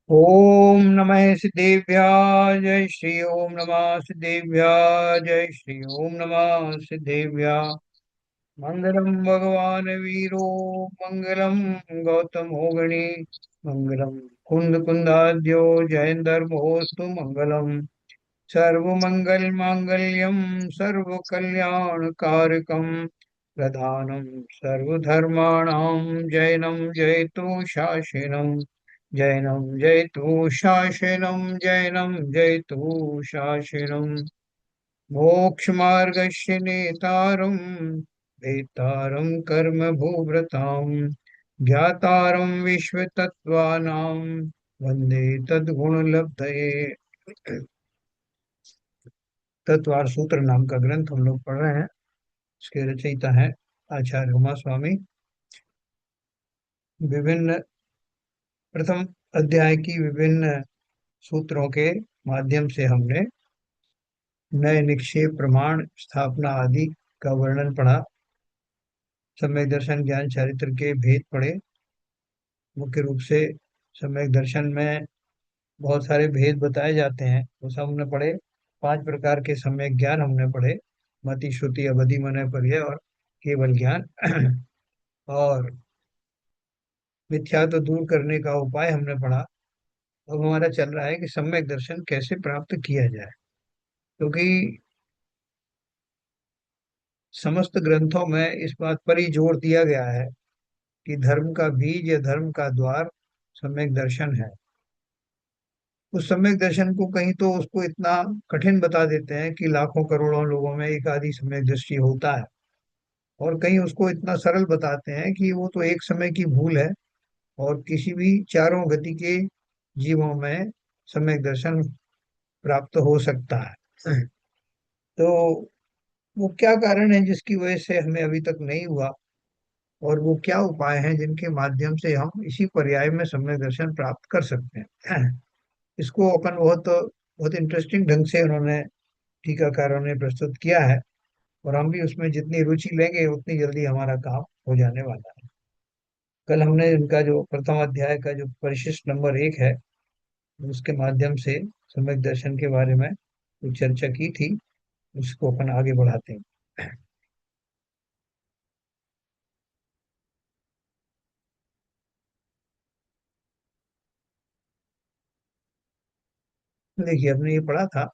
ओम नमः सिद्धेभ्याय जय श्री ओम नमः सिद्धेभ्याय जय श्री ओम नमः सिद्धेभ्याय। मंगलम भगवान वीरो मंगलम गौतमो गणे मंगलम कुंद कुंदाद्यो जयंदर्मोस्तु मंगलम। सर्वमंगल मांगल्यम सर्व कल्याण कारकम प्रधानम सर्वधर्माणां जैनम जयतु शासनम। जैनम जयतु शासनम जैनम जयतु शासनम। मोक्षमार्गस्य नेतारं भेतारं कर्म भूभृतां ज्ञातारं विश्वतत्त्वानां वन्दे तद्गुणलब्धये। तत्वार सूत्र नाम का ग्रंथ हम लोग पढ़ रहे हैं। इसके रचयिता हैं आचार्य उमा स्वामी। विभिन्न प्रथम अध्याय की विभिन्न सूत्रों के माध्यम से हमने नए निक्षेप प्रमाण स्थापना आदि का वर्णन पढ़ा। सम्यक दर्शन ज्ञान चारित्र के भेद पढ़े। मुख्य रूप से सम्यक दर्शन में बहुत सारे भेद बताए जाते हैं, वो सब हमने पढ़े। 5 प्रकार के सम्यक ज्ञान हमने पढ़े। मति श्रुति अवधि मनय पर्याय और केवल ज्ञान। और मिथ्या तो दूर करने का उपाय हमने पढ़ा। अब हमारा चल रहा है कि सम्यक दर्शन कैसे प्राप्त किया जाए, क्योंकि समस्त ग्रंथों में इस बात पर ही जोर दिया गया है कि धर्म का बीज या धर्म का द्वार सम्यक दर्शन है। उस सम्यक दर्शन को कहीं तो उसको इतना कठिन बता देते हैं कि लाखों करोड़ों लोगों में एक आधी सम्यक दृष्टि होता है, और कहीं उसको इतना सरल बताते हैं कि वो तो एक समय की भूल है और किसी भी चारों गति के जीवों में सम्यक दर्शन प्राप्त हो सकता है। तो वो क्या कारण है जिसकी वजह से हमें अभी तक नहीं हुआ, और वो क्या उपाय हैं जिनके माध्यम से हम इसी पर्याय में सम्यक दर्शन प्राप्त कर सकते हैं। इसको अपन बहुत बहुत इंटरेस्टिंग ढंग से उन्होंने टीकाकारों ने प्रस्तुत किया है, और हम भी उसमें जितनी रुचि लेंगे उतनी जल्दी हमारा काम हो जाने वाला है। कल हमने इनका जो प्रथम अध्याय का जो परिशिष्ट नंबर 1 है, उसके माध्यम से सम्यक दर्शन के बारे में कुछ चर्चा की थी। उसको अपन आगे बढ़ाते हैं। देखिए, हमने ये पढ़ा था,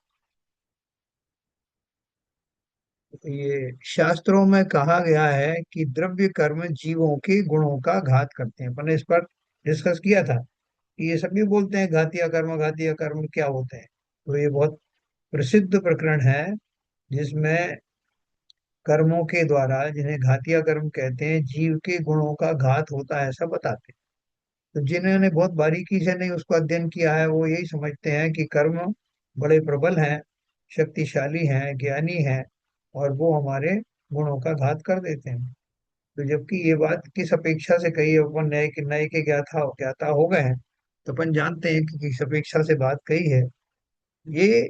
ये शास्त्रों में कहा गया है कि द्रव्य कर्म जीवों के गुणों का घात करते हैं। अपन ने इस पर डिस्कस किया था कि ये सभी बोलते हैं घातीय कर्म क्या होते हैं। तो ये बहुत प्रसिद्ध प्रकरण है जिसमें कर्मों के द्वारा, जिन्हें घातीय कर्म कहते हैं, जीव के गुणों का घात होता है ऐसा बताते हैं। तो जिन्होंने बहुत बारीकी से नहीं उसको अध्ययन किया है वो यही समझते हैं कि कर्म बड़े प्रबल हैं, शक्तिशाली हैं, ज्ञानी हैं, और वो हमारे गुणों का घात कर देते हैं। तो जबकि ये बात किस अपेक्षा से कही है, अपन नए के ज्ञाता ज्ञाता हो गए हैं, तो अपन जानते हैं कि किस अपेक्षा से बात कही है। ये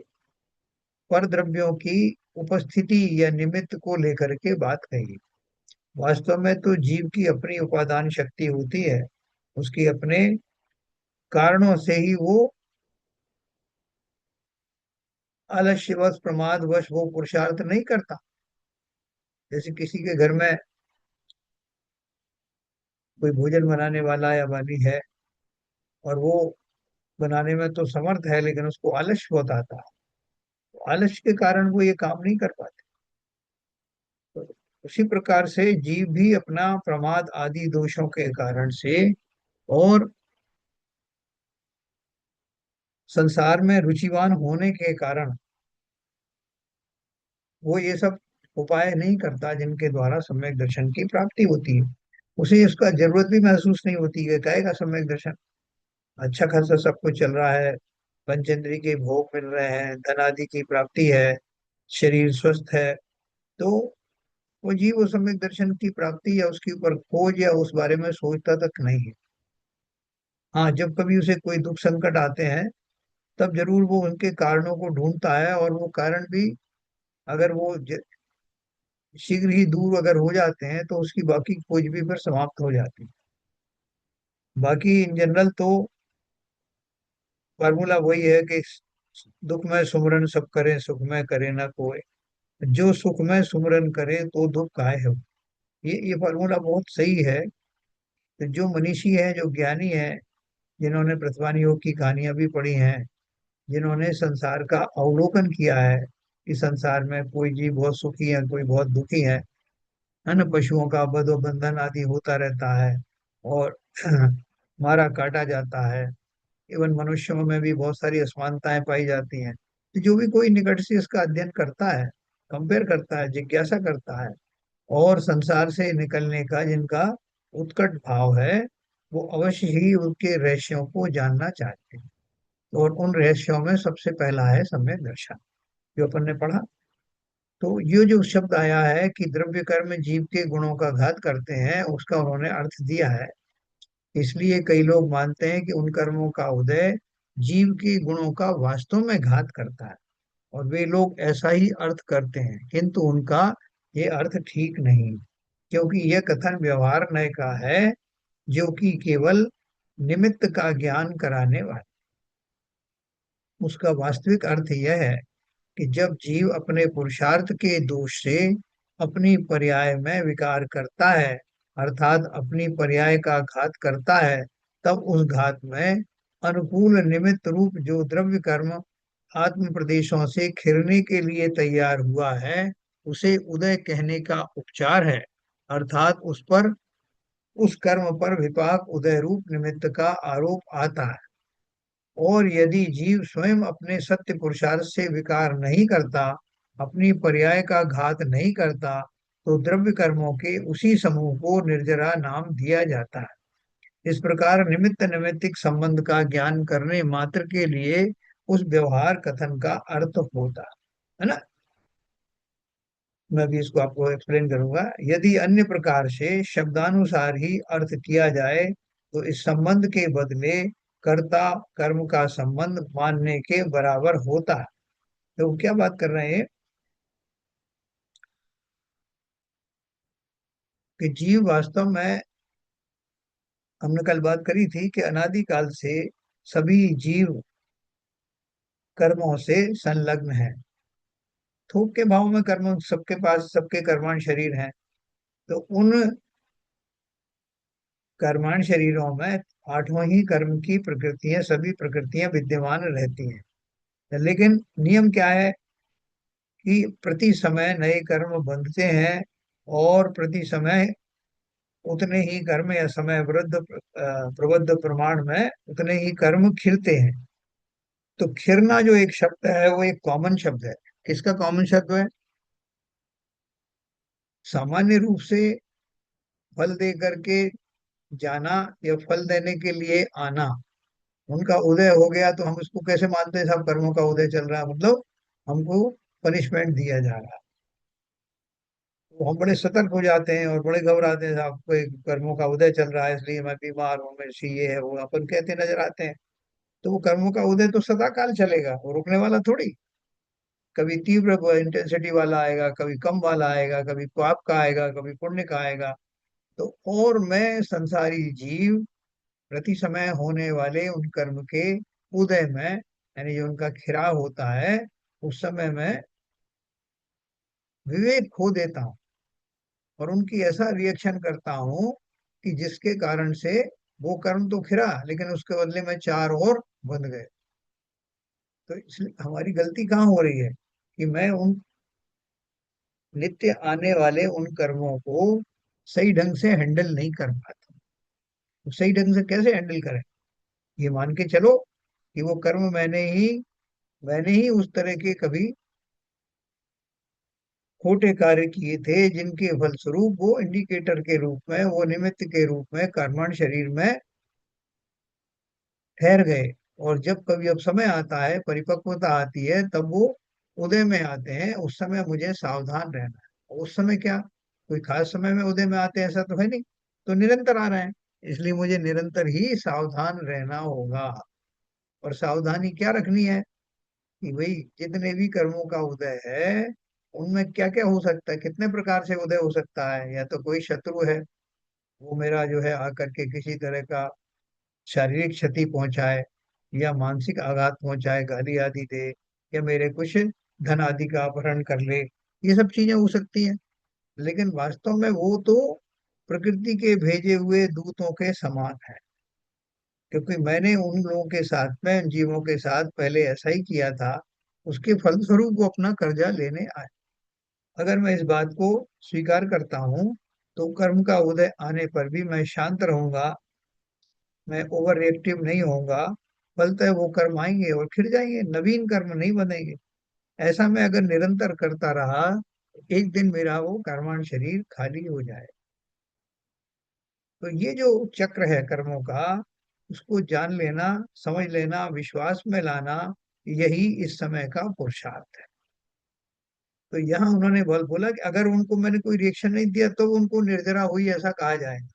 पर द्रव्यों की उपस्थिति या निमित्त को लेकर के बात कही है। वास्तव में तो जीव की अपनी उपादान शक्ति होती है, उसकी अपने कारणों से ही वो आलस्यवश प्रमादवश वो पुरुषार्थ नहीं करता। जैसे किसी के घर में कोई भोजन बनाने वाला या वाली है, और वो बनाने में तो समर्थ है लेकिन उसको आलस्य बहुत आता है, तो आलस्य के कारण वो ये काम नहीं कर पाते। तो उसी प्रकार से जीव भी अपना प्रमाद आदि दोषों के कारण से और संसार में रुचिवान होने के कारण वो ये सब उपाय नहीं करता जिनके द्वारा सम्यक दर्शन की प्राप्ति होती है। उसे इसका जरूरत भी महसूस नहीं होती है, कहेगा सम्यक दर्शन। अच्छा खासा सब कुछ चल रहा है, पंचेंद्रिय के भोग मिल रहे हैं, धन आदि की प्राप्ति है, शरीर स्वस्थ है, तो वो जीव वो सम्यक दर्शन की प्राप्ति या उसके ऊपर खोज या उस बारे में सोचता तक नहीं है। हाँ, जब कभी उसे कोई दुख संकट आते हैं तब जरूर वो उनके कारणों को ढूंढता है, और वो कारण भी अगर वो शीघ्र ही दूर अगर हो जाते हैं तो उसकी बाकी खोज भी फिर समाप्त हो जाती है। बाकी इन जनरल तो फार्मूला वही है कि दुख में सुमरन सब करें, सुख में करे ना कोई। जो सुख में सुमरन करे तो दुख काहे हो। ये फार्मूला बहुत सही है। तो जो मनीषी है, जो ज्ञानी है, जिन्होंने प्रतिभानी योग की कहानियां भी पढ़ी हैं, जिन्होंने संसार का अवलोकन किया है कि संसार में कोई जीव बहुत सुखी है, कोई बहुत दुखी है ना, पशुओं का बंधो बंधन आदि होता रहता है और मारा काटा जाता है। इवन मनुष्यों में भी बहुत सारी असमानताएं पाई जाती हैं। तो जो भी कोई निकट से इसका अध्ययन करता है, कंपेयर करता है, जिज्ञासा करता है, और संसार से निकलने का जिनका उत्कट भाव है, वो अवश्य ही उनके रहस्यों को जानना चाहते हैं। और उन रहस्यों में सबसे पहला है सम्यक दर्शन, जो अपन ने पढ़ा। तो ये जो शब्द आया है कि द्रव्य कर्म जीव के गुणों का घात करते हैं, उसका उन्होंने अर्थ दिया है। इसलिए कई लोग मानते हैं कि उन कर्मों का उदय जीव के गुणों का वास्तव में घात करता है, और वे लोग ऐसा ही अर्थ करते हैं, किंतु उनका ये अर्थ ठीक नहीं, क्योंकि यह कथन व्यवहार नय का है, जो कि केवल निमित्त का ज्ञान कराने वाला। उसका वास्तविक अर्थ यह है कि जब जीव अपने पुरुषार्थ के दोष से अपनी पर्याय में विकार करता है, अर्थात अपनी पर्याय का घात करता है, तब उस घात में अनुकूल निमित्त रूप जो द्रव्य कर्म आत्म प्रदेशों से खिरने के लिए तैयार हुआ है, उसे उदय कहने का उपचार है। अर्थात उस कर्म पर विपाक उदय रूप निमित्त का आरोप आता है। और यदि जीव स्वयं अपने सत्य पुरुषार्थ से विकार नहीं करता, अपनी पर्याय का घात नहीं करता, तो द्रव्य कर्मों के उसी समूह को निर्जरा नाम दिया जाता है। इस प्रकार निमित्त नैमित्तिक संबंध का ज्ञान करने मात्र के लिए उस व्यवहार कथन का अर्थ होता है ना। मैं भी इसको आपको एक्सप्लेन करूंगा। यदि अन्य प्रकार से शब्दानुसार ही अर्थ किया जाए, तो इस संबंध के बदले कर्ता कर्म का संबंध मानने के बराबर होता है। तो वो क्या बात कर रहे हैं कि जीव वास्तव में, हमने कल बात करी थी कि अनादिकाल से सभी जीव कर्मों से संलग्न है। थोक के भाव में कर्म सबके पास, सबके कर्माण शरीर हैं। तो उन कर्माण शरीरों में आठों ही कर्म की प्रकृतियां, सभी प्रकृतियां विद्यमान रहती हैं। लेकिन नियम क्या है कि प्रति समय नए कर्म बंधते हैं, और प्रति समय उतने ही कर्म या समय वृद्ध प्रबुद्ध प्रमाण में उतने ही कर्म खिलते हैं। तो खिरना जो एक शब्द है, वो एक कॉमन शब्द है। किसका कॉमन शब्द है? सामान्य रूप से फल दे करके जाना या फल देने के लिए आना, उनका उदय हो गया तो हम उसको कैसे मानते हैं? सब कर्मों का उदय चल रहा है, मतलब हमको पनिशमेंट दिया जा रहा है। तो हम बड़े सतर्क हो जाते हैं और बड़े घबराते हैं, साहब कोई कर्मों का उदय चल रहा है, इसलिए मैं बीमार हूँ, मेरे से ये है वो, अपन कहते नजर आते हैं। तो वो कर्मों का उदय तो सदा काल चलेगा, वो रुकने वाला थोड़ी। कभी तीव्र इंटेंसिटी वाला आएगा, कभी कम वाला आएगा, कभी पाप का आएगा, कभी पुण्य का आएगा। तो और मैं संसारी जीव प्रति समय होने वाले उन कर्म के उदय में, यानी जो उनका खिराव होता है, उस समय में विवेक खो देता हूँ, और उनकी ऐसा रिएक्शन करता हूँ कि जिसके कारण से वो कर्म तो खिरा, लेकिन उसके बदले में चार और बंध गए। तो इसलिए हमारी गलती कहाँ हो रही है कि मैं उन नित्य आने वाले उन कर्मों को सही ढंग से हैंडल नहीं कर पाता। तो सही ढंग से कैसे हैंडल करें? ये मान के चलो कि वो कर्म मैंने ही उस तरह के कभी खोटे कार्य किए थे, जिनके फलस्वरूप वो इंडिकेटर के रूप में, वो निमित्त के रूप में कर्मण शरीर में ठहर गए। और जब कभी अब समय आता है, परिपक्वता आती है, तब वो उदय में आते हैं। उस समय मुझे सावधान रहना है। उस समय क्या कोई खास समय में उदय में आते हैं ऐसा तो है नहीं, तो निरंतर आ रहे हैं। इसलिए मुझे निरंतर ही सावधान रहना होगा। और सावधानी क्या रखनी है कि भाई जितने भी कर्मों का उदय है, उनमें क्या क्या हो सकता है, कितने प्रकार से उदय हो सकता है। या तो कोई शत्रु है, वो मेरा जो है आकर के किसी तरह का शारीरिक क्षति पहुंचाए, या मानसिक आघात पहुंचाए, गाली आदि दे, या मेरे कुछ धन आदि का अपहरण कर ले, ये सब चीजें हो सकती हैं। लेकिन वास्तव में वो तो प्रकृति के भेजे हुए दूतों के समान है, क्योंकि मैंने उन लोगों के साथ में, उन जीवों के साथ पहले ऐसा ही किया था। उसके फलस्वरूप वो अपना कर्जा लेने आए। अगर मैं इस बात को स्वीकार करता हूँ, तो कर्म का उदय आने पर भी मैं शांत रहूंगा, मैं ओवर रिएक्टिव नहीं होऊंगा। फलतः वो कर्म आएंगे और फिर जाएंगे, नवीन कर्म नहीं बनेंगे। ऐसा मैं अगर निरंतर करता रहा, एक दिन मेरा वो कर्मांश शरीर खाली हो जाए। तो ये जो चक्र है कर्मों का, उसको जान लेना, समझ लेना, विश्वास में लाना, यही इस समय का पुरुषार्थ है। तो यहाँ उन्होंने बल बोला कि अगर उनको मैंने कोई रिएक्शन नहीं दिया तो उनको निर्जरा हुई ऐसा कहा जाएगा,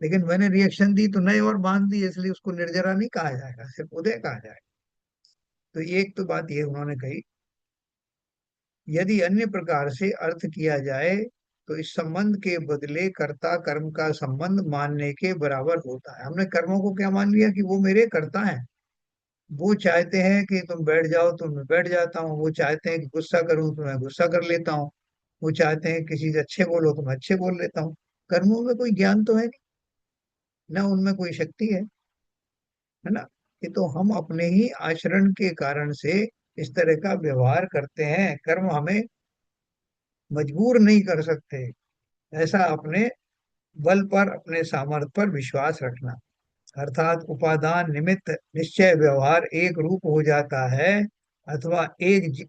लेकिन मैंने रिएक्शन दी तो नए और बांध दी, इसलिए उसको निर्जरा नहीं कहा जाएगा, सिर्फ उदय कहा जाएगा। तो एक तो बात ये उन्होंने कही। यदि अन्य प्रकार से अर्थ किया जाए, तो इस संबंध के बदले कर्ता कर्म का संबंध मानने के बराबर होता है। हमने कर्मों को क्या मान लिया कि वो मेरे कर्ता हैं। वो चाहते हैं कि तुम बैठ जाओ तो मैं बैठ जाता हूँ, वो चाहते हैं कि गुस्सा करूं तो मैं गुस्सा कर लेता हूँ, वो चाहते हैं किसी से अच्छे बोलो तो मैं अच्छे बोल लेता हूँ। कर्मों में कोई ज्ञान तो है नहीं, ना उनमें कोई शक्ति है ना। ये तो हम अपने ही आचरण के कारण से इस तरह का व्यवहार करते हैं। कर्म हमें मजबूर नहीं कर सकते। ऐसा अपने बल पर, अपने सामर्थ्य पर विश्वास रखना, अर्थात उपादान निमित्त निश्चय व्यवहार एक रूप हो जाता है, अथवा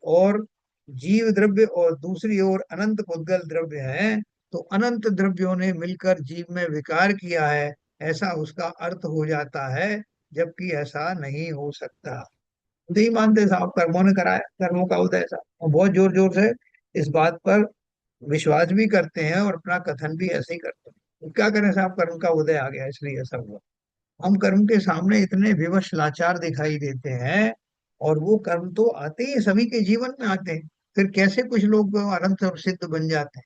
और जीव द्रव्य और दूसरी ओर अनंत पुद्गल द्रव्य है, तो अनंत द्रव्यों ने मिलकर जीव में विकार किया है, ऐसा उसका अर्थ हो जाता है। जबकि ऐसा नहीं हो सकता। खुद ही मानते साहब कर्मों ने कराया, कर्मों का उदय ऐसा, और बहुत जोर जोर से इस बात पर विश्वास भी करते हैं और अपना कथन भी ऐसे ही करते हैं। तो क्या करें साहब, कर्म का उदय आ गया इसलिए ऐसा हुआ। हम कर्म के सामने इतने विवश लाचार दिखाई देते हैं, और वो कर्म तो आते ही सभी के जीवन में आते हैं। फिर कैसे कुछ लोग अनंत और सिद्ध बन जाते हैं,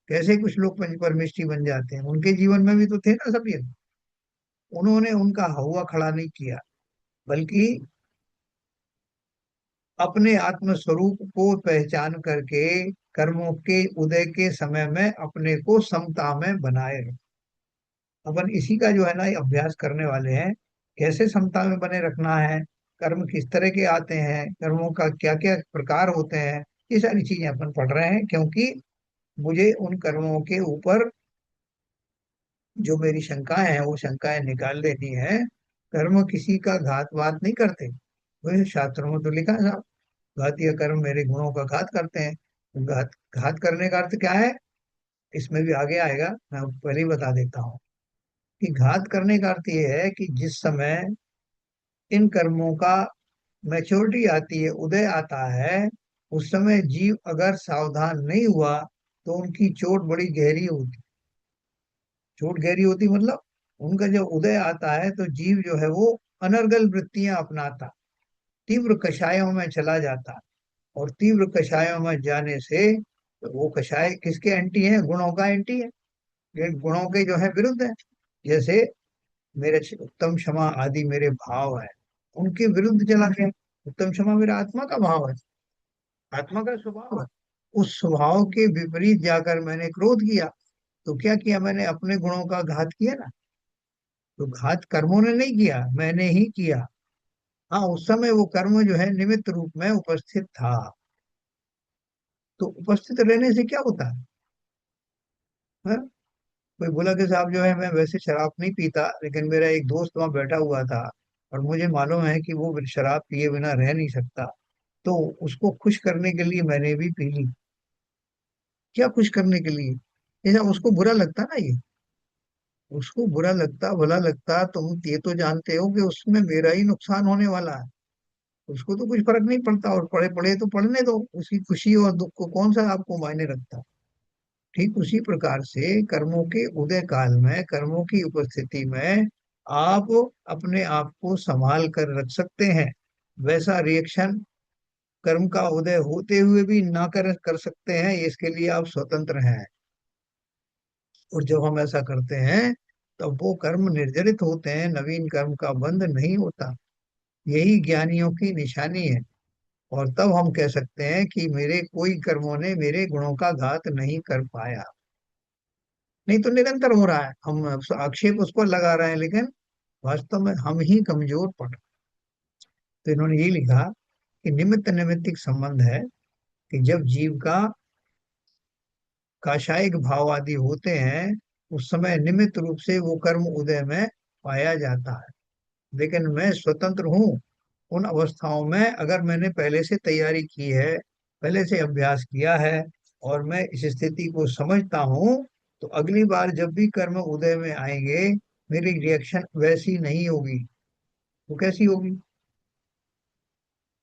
कैसे कुछ लोग पंच परमेष्ठी बन जाते हैं, उनके जीवन में भी तो थे ना सभी। उन्होंने उनका हुआ खड़ा नहीं किया, बल्कि अपने आत्म स्वरूप को पहचान करके कर्मों के उदय के समय में अपने को समता में बनाए रखें। अपन इसी का जो है ना ये अभ्यास करने वाले हैं। कैसे समता में बने रखना है, कर्म किस तरह के आते हैं, कर्मों का क्या क्या प्रकार होते हैं, ये सारी चीजें अपन पढ़ रहे हैं। क्योंकि मुझे उन कर्मों के ऊपर जो मेरी शंकाएं हैं वो शंकाएं निकाल लेनी है। कर्म किसी का घात वात नहीं करते। वही शास्त्रों में तो लिखा है साहब, घातीय कर्म मेरे गुणों का घात करते हैं। घात घात करने का अर्थ क्या है, इसमें भी आगे आएगा, मैं पहले ही बता देता हूँ कि घात करने का अर्थ ये है कि जिस समय इन कर्मों का मैच्योरिटी आती है, उदय आता है, उस समय जीव अगर सावधान नहीं हुआ तो उनकी चोट बड़ी गहरी होती। चोट गहरी होती मतलब उनका जब उदय आता है तो जीव जो है वो अनर्गल वृत्तियां अपनाता, तीव्र कषायों में चला जाता। और तीव्र कषायों में जाने से, तो वो कषाय किसके एंटी है, गुणों का एंटी है, ये गुणों के जो है विरुद्ध है। जैसे मेरे उत्तम क्षमा आदि मेरे भाव है, उनके विरुद्ध चला गया। उत्तम क्षमा मेरा आत्मा का भाव है, आत्मा का स्वभाव है। उस स्वभाव के विपरीत जाकर मैंने क्रोध किया, तो क्या किया मैंने, अपने गुणों का घात किया ना। तो घात कर्मों ने नहीं किया, मैंने ही किया। हाँ, उस समय वो कर्म जो है निमित्त रूप में उपस्थित था। तो उपस्थित रहने से क्या होता है? कोई बोला कि साहब जो है मैं वैसे शराब नहीं पीता, लेकिन मेरा एक दोस्त वहां बैठा हुआ था और मुझे मालूम है कि वो शराब पिए बिना रह नहीं सकता, तो उसको खुश करने के लिए मैंने भी पी ली। क्या खुश करने के लिए? ऐसा उसको बुरा लगता ना ये, उसको बुरा लगता, भला लगता, तुम ये तो जानते हो कि उसमें मेरा ही नुकसान होने वाला है। उसको तो कुछ फर्क नहीं पड़ता, और पढ़े पढ़े तो पढ़ने दो, उसकी खुशी और दुख को कौन सा आपको मायने रखता। ठीक उसी प्रकार से कर्मों के उदय काल में, कर्मों की उपस्थिति में आप अपने आप को संभाल कर रख सकते हैं। वैसा रिएक्शन कर्म का उदय होते हुए भी ना कर सकते हैं, इसके लिए आप स्वतंत्र हैं। और जब हम ऐसा करते हैं तब वो कर्म निर्जरित होते हैं, नवीन कर्म का बंध नहीं होता। यही ज्ञानियों की निशानी है। और तब हम कह सकते हैं कि मेरे कोई कर्मों ने मेरे गुणों का घात नहीं कर पाया। नहीं तो निरंतर हो रहा है, हम आक्षेप उस पर लगा रहे हैं, लेकिन वास्तव में हम ही कमजोर पड़। तो इन्होंने ये लिखा कि निमित्त नैमित्तिक संबंध है, कि जब जीव का काषायिक भाव आदि होते हैं, उस समय निमित्त रूप से वो कर्म उदय में पाया जाता है। लेकिन मैं स्वतंत्र हूँ उन अवस्थाओं में, अगर मैंने पहले से तैयारी की है, पहले से अभ्यास किया है, और मैं इस स्थिति को समझता हूँ, तो अगली बार जब भी कर्म उदय में आएंगे, मेरी रिएक्शन वैसी नहीं होगी। वो कैसी होगी?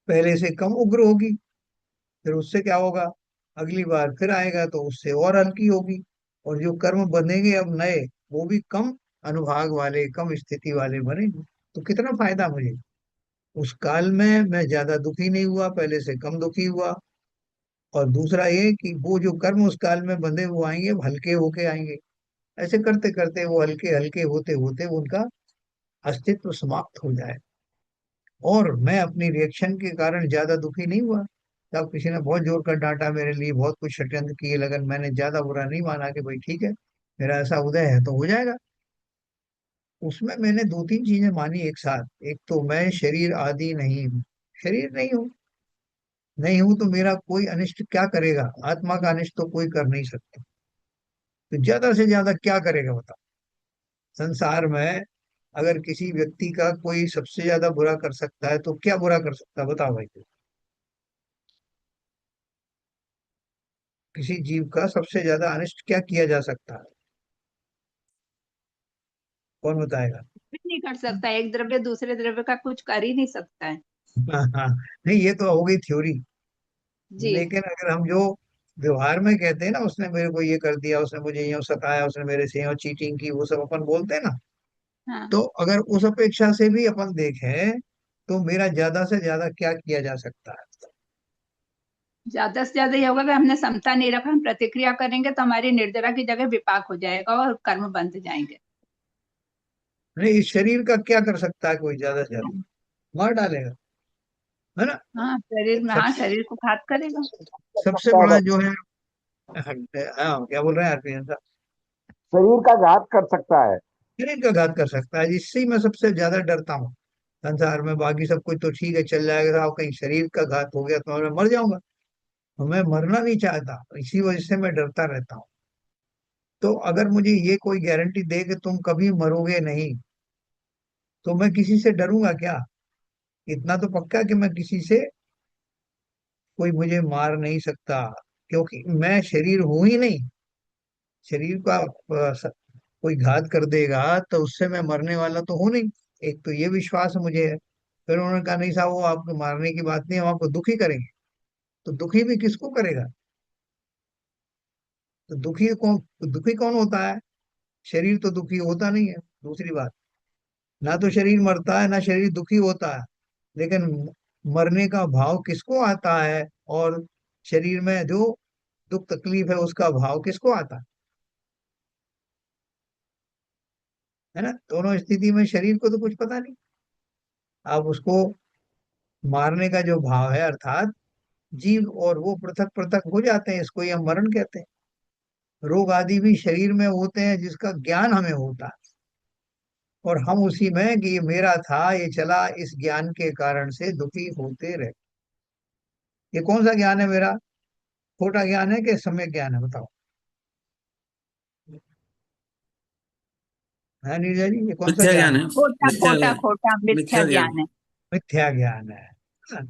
पहले से कम उग्र होगी। फिर उससे क्या होगा? अगली बार फिर आएगा तो उससे और हल्की होगी। और जो कर्म बनेंगे अब नए, वो भी कम अनुभाग वाले, कम स्थिति वाले बनेंगे। तो कितना फायदा मुझे? उस काल में मैं ज्यादा दुखी नहीं हुआ, पहले से कम दुखी हुआ। और दूसरा ये कि वो जो कर्म उस काल में बंधे वो आएंगे, वो हल्के होके आएंगे। ऐसे करते करते वो हल्के हल्के होते होते उनका अस्तित्व समाप्त हो जाए। और मैं अपनी रिएक्शन के कारण ज्यादा दुखी नहीं हुआ। तब किसी ने बहुत जोर कर डांटा मेरे लिए, बहुत कुछ षड्यंत्र किए, लेकिन मैंने ज्यादा बुरा नहीं माना कि भाई ठीक है, मेरा ऐसा उदय है तो हो जाएगा। उसमें मैंने दो तीन चीजें मानी एक साथ। एक तो मैं शरीर आदि नहीं हूँ, शरीर नहीं हूँ। नहीं हूं तो मेरा कोई अनिष्ट क्या करेगा? आत्मा का अनिष्ट तो कोई कर नहीं सकता। तो ज्यादा से ज्यादा क्या करेगा बताओ? संसार में अगर किसी व्यक्ति का कोई सबसे ज्यादा बुरा कर सकता है तो क्या बुरा कर सकता है बताओ भाई? किसी जीव का सबसे ज्यादा अनिष्ट क्या किया जा सकता है? कौन बताएगा? कुछ नहीं कर सकता, एक द्रव्य दूसरे द्रव्य का कुछ कर ही नहीं सकता है। हाँ हाँ। नहीं, ये तो हो गई थ्योरी। जी। लेकिन अगर हम जो व्यवहार में कहते हैं ना, उसने मेरे को ये कर दिया, उसने मुझे यूं सताया, उसने मेरे से यूं चीटिंग की, वो सब अपन बोलते हैं ना। हाँ, तो अगर उस अपेक्षा से भी अपन देखें, तो मेरा ज्यादा से ज्यादा क्या किया जा सकता है? ज्यादा से ज्यादा ये होगा कि हमने समता नहीं रखा, हम प्रतिक्रिया करेंगे तो हमारी निर्जरा की जगह विपाक हो जाएगा और कर्म बंध जाएंगे। नहीं, इस शरीर का क्या कर सकता है कोई ज्यादा से ज्यादा? मार डालेगा, है ना? हाँ, शरीर में, हाँ, सबसे शरीर को घात करेगा। सबसे सकता है बड़ा बस। जो है, हाँ, क्या बोल रहे हैं आरपीएन साहब? शरीर का घात कर सकता है। शरीर का घात कर सकता है, जिससे ही मैं सबसे ज्यादा डरता हूँ संसार में। बाकी सब कुछ तो ठीक है, चल जाएगा साहब, कहीं शरीर का घात हो गया तो मैं मर जाऊंगा। तो मैं मरना नहीं चाहता, इसी वजह से मैं डरता रहता हूँ। तो अगर मुझे ये कोई गारंटी दे कि तुम कभी मरोगे नहीं, तो मैं किसी से डरूंगा क्या? इतना तो पक्का कि मैं किसी से, कोई मुझे मार नहीं सकता, क्योंकि मैं शरीर हूं ही नहीं। शरीर का कोई घात कर देगा तो उससे मैं मरने वाला तो हूं नहीं। एक तो ये विश्वास मुझे है। फिर उन्होंने कहा नहीं साहब, वो आपको मारने की बात नहीं, हम आपको दुखी करेंगे। तो दुखी भी किसको करेगा? तो दुखी कौन होता है? शरीर तो दुखी होता नहीं है, दूसरी बात। ना तो शरीर मरता है, ना शरीर दुखी होता है। लेकिन मरने का भाव किसको आता है? और शरीर में जो दुख तकलीफ है उसका भाव किसको आता है ना? दोनों स्थिति में शरीर को तो कुछ पता नहीं। अब उसको मारने का जो भाव है, अर्थात जीव और वो पृथक पृथक हो जाते हैं, इसको ही हम मरण कहते हैं। रोग आदि भी शरीर में होते हैं जिसका ज्ञान हमें होता है, और हम उसी में कि ये मेरा था, ये चला, इस ज्ञान के कारण से दुखी होते रहे। ये कौन सा ज्ञान है मेरा? खोटा ज्ञान है कि सम्यक ज्ञान है बताओ? है नीरजा जी, ये कौन सा मिथ्या ज्ञान ज्ञान है? है। खोटा मिथ्या खोटा ज्ञान। खोटा मिथ्या मिथ्या ज्ञान। ज्ञान है। मिथ्या ज्ञान है। हाँ।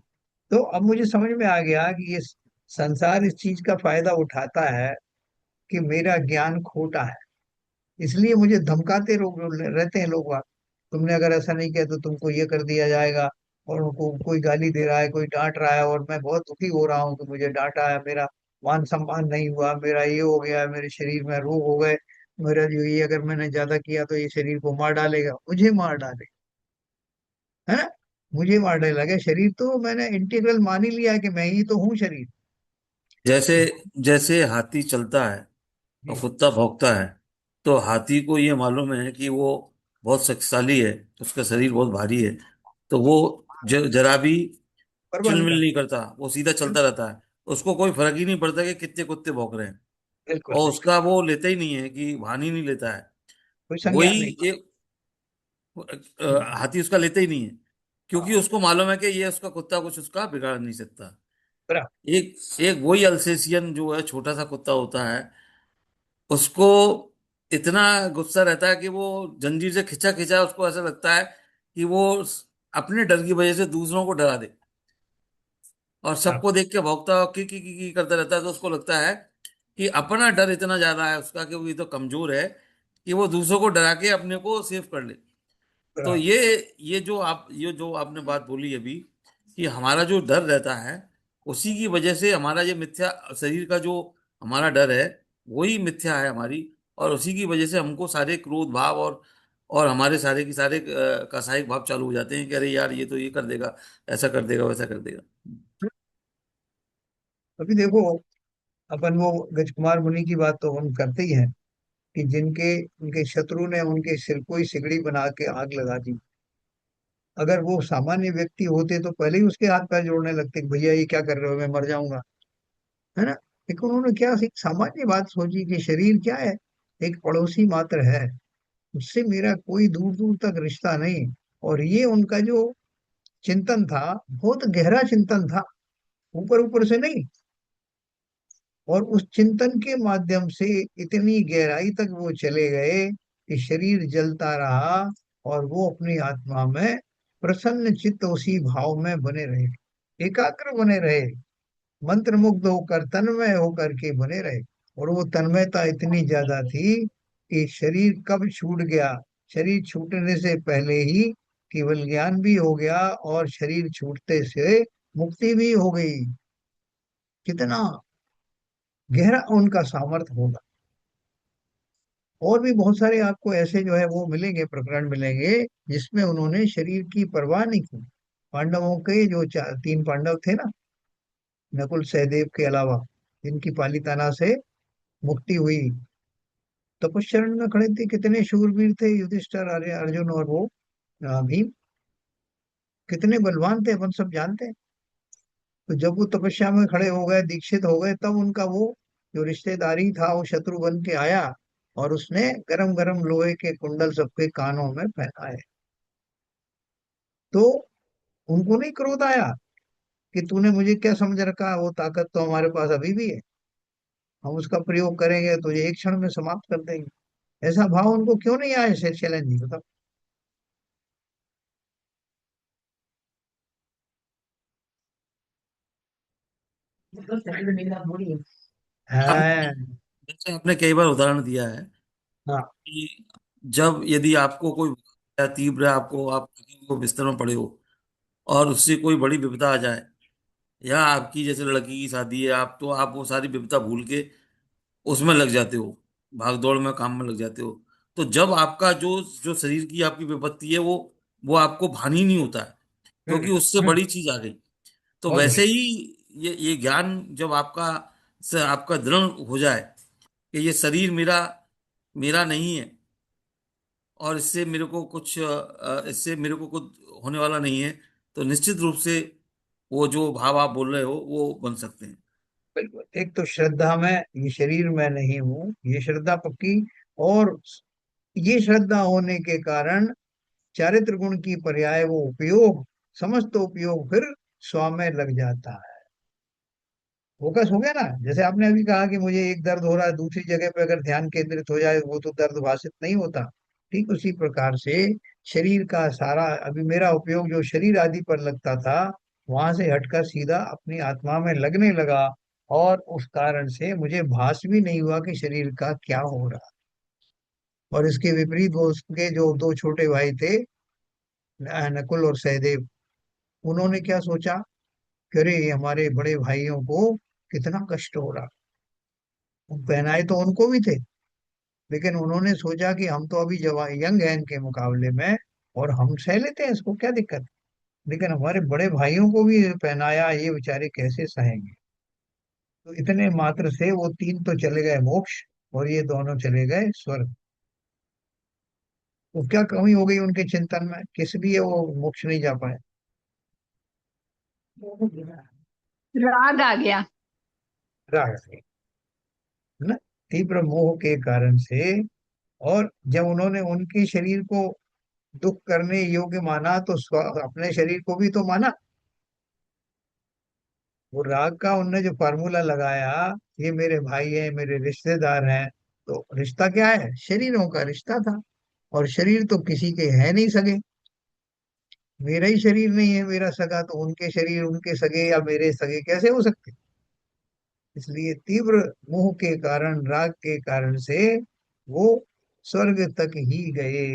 तो अब मुझे समझ में आ गया कि ये संसार इस चीज का फायदा उठाता है कि मेरा ज्ञान खोटा है। इसलिए मुझे धमकाते रहते हैं लोग बाग। तुमने अगर ऐसा नहीं किया तो तुमको ये कर दिया जाएगा। और उनको कोई गाली दे रहा है, कोई डांट रहा है, और मैं बहुत दुखी हो रहा हूँ कि मुझे डांटा है, मेरा मान सम्मान नहीं हुआ, मेरा ये हो गया, मेरे शरीर में रोग हो गए, मेरा जो ये अगर मैंने ज्यादा किया तो ये शरीर को मार डालेगा, मुझे मार डालेगा, है ना? मुझे मार डालेगा। शरीर तो मैंने इंटीग्रल मान ही लिया है कि मैं ही तो हूँ शरीर। जैसे जैसे हाथी चलता है और जी। कुत्ता भौंकता है, तो हाथी को ये मालूम है कि वो बहुत शक्तिशाली है, उसका शरीर बहुत भारी है, तो वो जरा भी परवाह नहीं चिलमिल करता। नहीं करता, वो सीधा चलता रहता है। उसको कोई फर्क ही नहीं पड़ता कि कितने कुत्ते भौंक रहे हैं। बिल्कुल और बिल्कुल। उसका वो लेता ही नहीं है कि भान ही नहीं लेता है। कोई संज्ञान वही नहीं। एक हाथी उसका लेता ही नहीं है, क्योंकि हाँ, उसको मालूम है कि ये उसका कुत्ता कुछ उसका बिगाड़ नहीं सकता। बराबर। एक एक वही अल्सेशियन जो है, छोटा सा कुत्ता होता है, उसको इतना गुस्सा रहता है कि वो जंजीर से खिंचा खिंचा उसको ऐसा लगता है कि वो अपने डर की वजह से दूसरों को डरा दे। और हाँ, सबको देख के भौंकता और की करता रहता है, तो उसको लगता है कि अपना डर इतना ज्यादा है उसका कि वो ये तो कमजोर है कि वो दूसरों को डरा के अपने को सेव कर ले। तो बराबर। ये जो आपने बात बोली अभी, कि हमारा जो डर रहता है, उसी की वजह से हमारा ये मिथ्या शरीर का जो हमारा डर है, वही मिथ्या है हमारी। और उसी की वजह से हमको सारे क्रोध भाव और हमारे सारे की सारे कसायिक भाव चालू हो जाते हैं कि अरे यार, ये तो ये कर देगा, ऐसा कर देगा, वैसा कर देगा। अभी देखो, अपन वो गजकुमार मुनि की बात तो हम करते ही हैं कि जिनके उनके शत्रु ने उनके सिर को ही सिगड़ी बना के आग लगा दी। अगर वो सामान्य व्यक्ति होते तो पहले ही उसके हाथ पैर जोड़ने लगते कि भैया ये क्या कर रहे हो, मैं मर जाऊंगा, है ना। लेकिन उन्होंने क्या एक सामान्य बात सोची कि शरीर क्या है, एक पड़ोसी मात्र है, उससे मेरा कोई दूर दूर तक रिश्ता नहीं। और ये उनका जो चिंतन था, बहुत गहरा चिंतन था, ऊपर ऊपर से नहीं। और उस चिंतन के माध्यम से इतनी गहराई तक वो चले गए कि शरीर जलता रहा और वो अपनी आत्मा में प्रसन्न चित्त उसी भाव में बने रहे, एकाग्र बने रहे, मंत्र मुग्ध होकर तन्मय होकर के बने रहे। और वो तन्मयता इतनी ज्यादा थी कि शरीर कब छूट गया, शरीर छूटने से पहले ही केवल ज्ञान भी हो गया और शरीर छूटते से मुक्ति भी हो गई। कितना गहरा उनका सामर्थ्य होगा। और भी बहुत सारे आपको ऐसे जो है वो मिलेंगे, प्रकरण मिलेंगे जिसमें उन्होंने शरीर की परवाह नहीं की। पांडवों के जो तीन पांडव थे ना, नकुल सहदेव के अलावा, जिनकी पालीताना से मुक्ति हुई, तपस्या में खड़े थे, कितने शूरवीर थे, युधिष्ठिर, अर्जुन और वो भीम, कितने बलवान थे अपन सब जानते हैं। तो जब वो तपस्या में खड़े हो गए, दीक्षित हो गए, तब उनका वो जो रिश्तेदारी था वो शत्रु बन के आया और उसने गरम गरम लोहे के कुंडल सबके कानों में पहनाए। तो उनको नहीं क्रोध आया कि तूने मुझे क्या समझ रखा है, वो ताकत तो हमारे पास अभी भी है, हम उसका प्रयोग करेंगे तो ये एक क्षण में समाप्त कर देंगे। ऐसा भाव उनको क्यों नहीं आया, शेर चैलेंज जी बताओ। हाँ, हाँ। जैसे आपने कई बार उदाहरण दिया है हाँ। कि जब यदि आपको कोई या तीव्र आपको आप को बिस्तर में पड़े हो और उससे कोई बड़ी विपदा आ जाए, या आपकी जैसे लड़की की शादी है, आप वो सारी विपदा भूल के उसमें लग जाते हो, भाग दौड़ में काम में लग जाते हो। तो जब आपका जो जो शरीर की आपकी विपत्ति है, वो आपको भानी नहीं होता है, क्योंकि उससे हम्म। बड़ी चीज आ गई। तो बहुत वैसे बढ़िया। ही ये ज्ञान जब आपका से आपका दृढ़ हो जाए कि ये शरीर मेरा मेरा नहीं है, और इससे मेरे को कुछ होने वाला नहीं है, तो निश्चित रूप से वो जो भाव आप बोल रहे हो वो बन सकते हैं। बिल्कुल, एक तो श्रद्धा में, ये शरीर मैं नहीं हूँ, ये श्रद्धा पक्की। और ये श्रद्धा होने के कारण चारित्र गुण की पर्याय वो उपयोग, समस्त उपयोग फिर स्व में लग जाता है। फोकस हो गया ना। जैसे आपने अभी कहा कि मुझे एक दर्द हो रहा है, दूसरी जगह पे अगर ध्यान केंद्रित हो जाए वो तो दर्द भाषित नहीं होता। ठीक उसी प्रकार से शरीर का सारा अभी मेरा उपयोग जो शरीर आदि पर लगता था, वहां से हटकर सीधा अपनी आत्मा में लगने लगा। और उस कारण से मुझे भास भी नहीं हुआ कि शरीर का क्या हो रहा। और इसके विपरीत वो उसके जो दो छोटे भाई थे, नकुल और सहदेव, उन्होंने क्या सोचा कि अरे हमारे बड़े भाइयों को कितना कष्ट हो रहा। पहनाए तो उनको भी थे, लेकिन उन्होंने सोचा कि हम तो अभी जवान यंग हैं इनके मुकाबले में, और हम सह लेते हैं, इसको क्या दिक्कत है। लेकिन हमारे बड़े भाइयों को भी पहनाया, ये बेचारे कैसे सहेंगे। तो इतने मात्र से वो तीन तो चले गए मोक्ष, और ये दोनों चले गए स्वर्ग। तो क्या कमी हो गई उनके चिंतन में, किस लिए वो मोक्ष नहीं जा पाए। राग आ गया। राग से, है ना, तीव्र मोह के कारण से। और जब उन्होंने उनके शरीर को दुख करने योग्य माना तो अपने शरीर को भी तो माना। वो राग का उनने जो फार्मूला लगाया, ये मेरे भाई हैं, मेरे रिश्तेदार हैं, तो रिश्ता क्या है, शरीरों का रिश्ता था। और शरीर तो किसी के है नहीं सगे। मेरा ही शरीर नहीं है मेरा सगा, तो उनके शरीर उनके सगे या मेरे सगे कैसे हो सकते। इसलिए तीव्र मोह के कारण, राग के कारण से वो स्वर्ग तक ही गए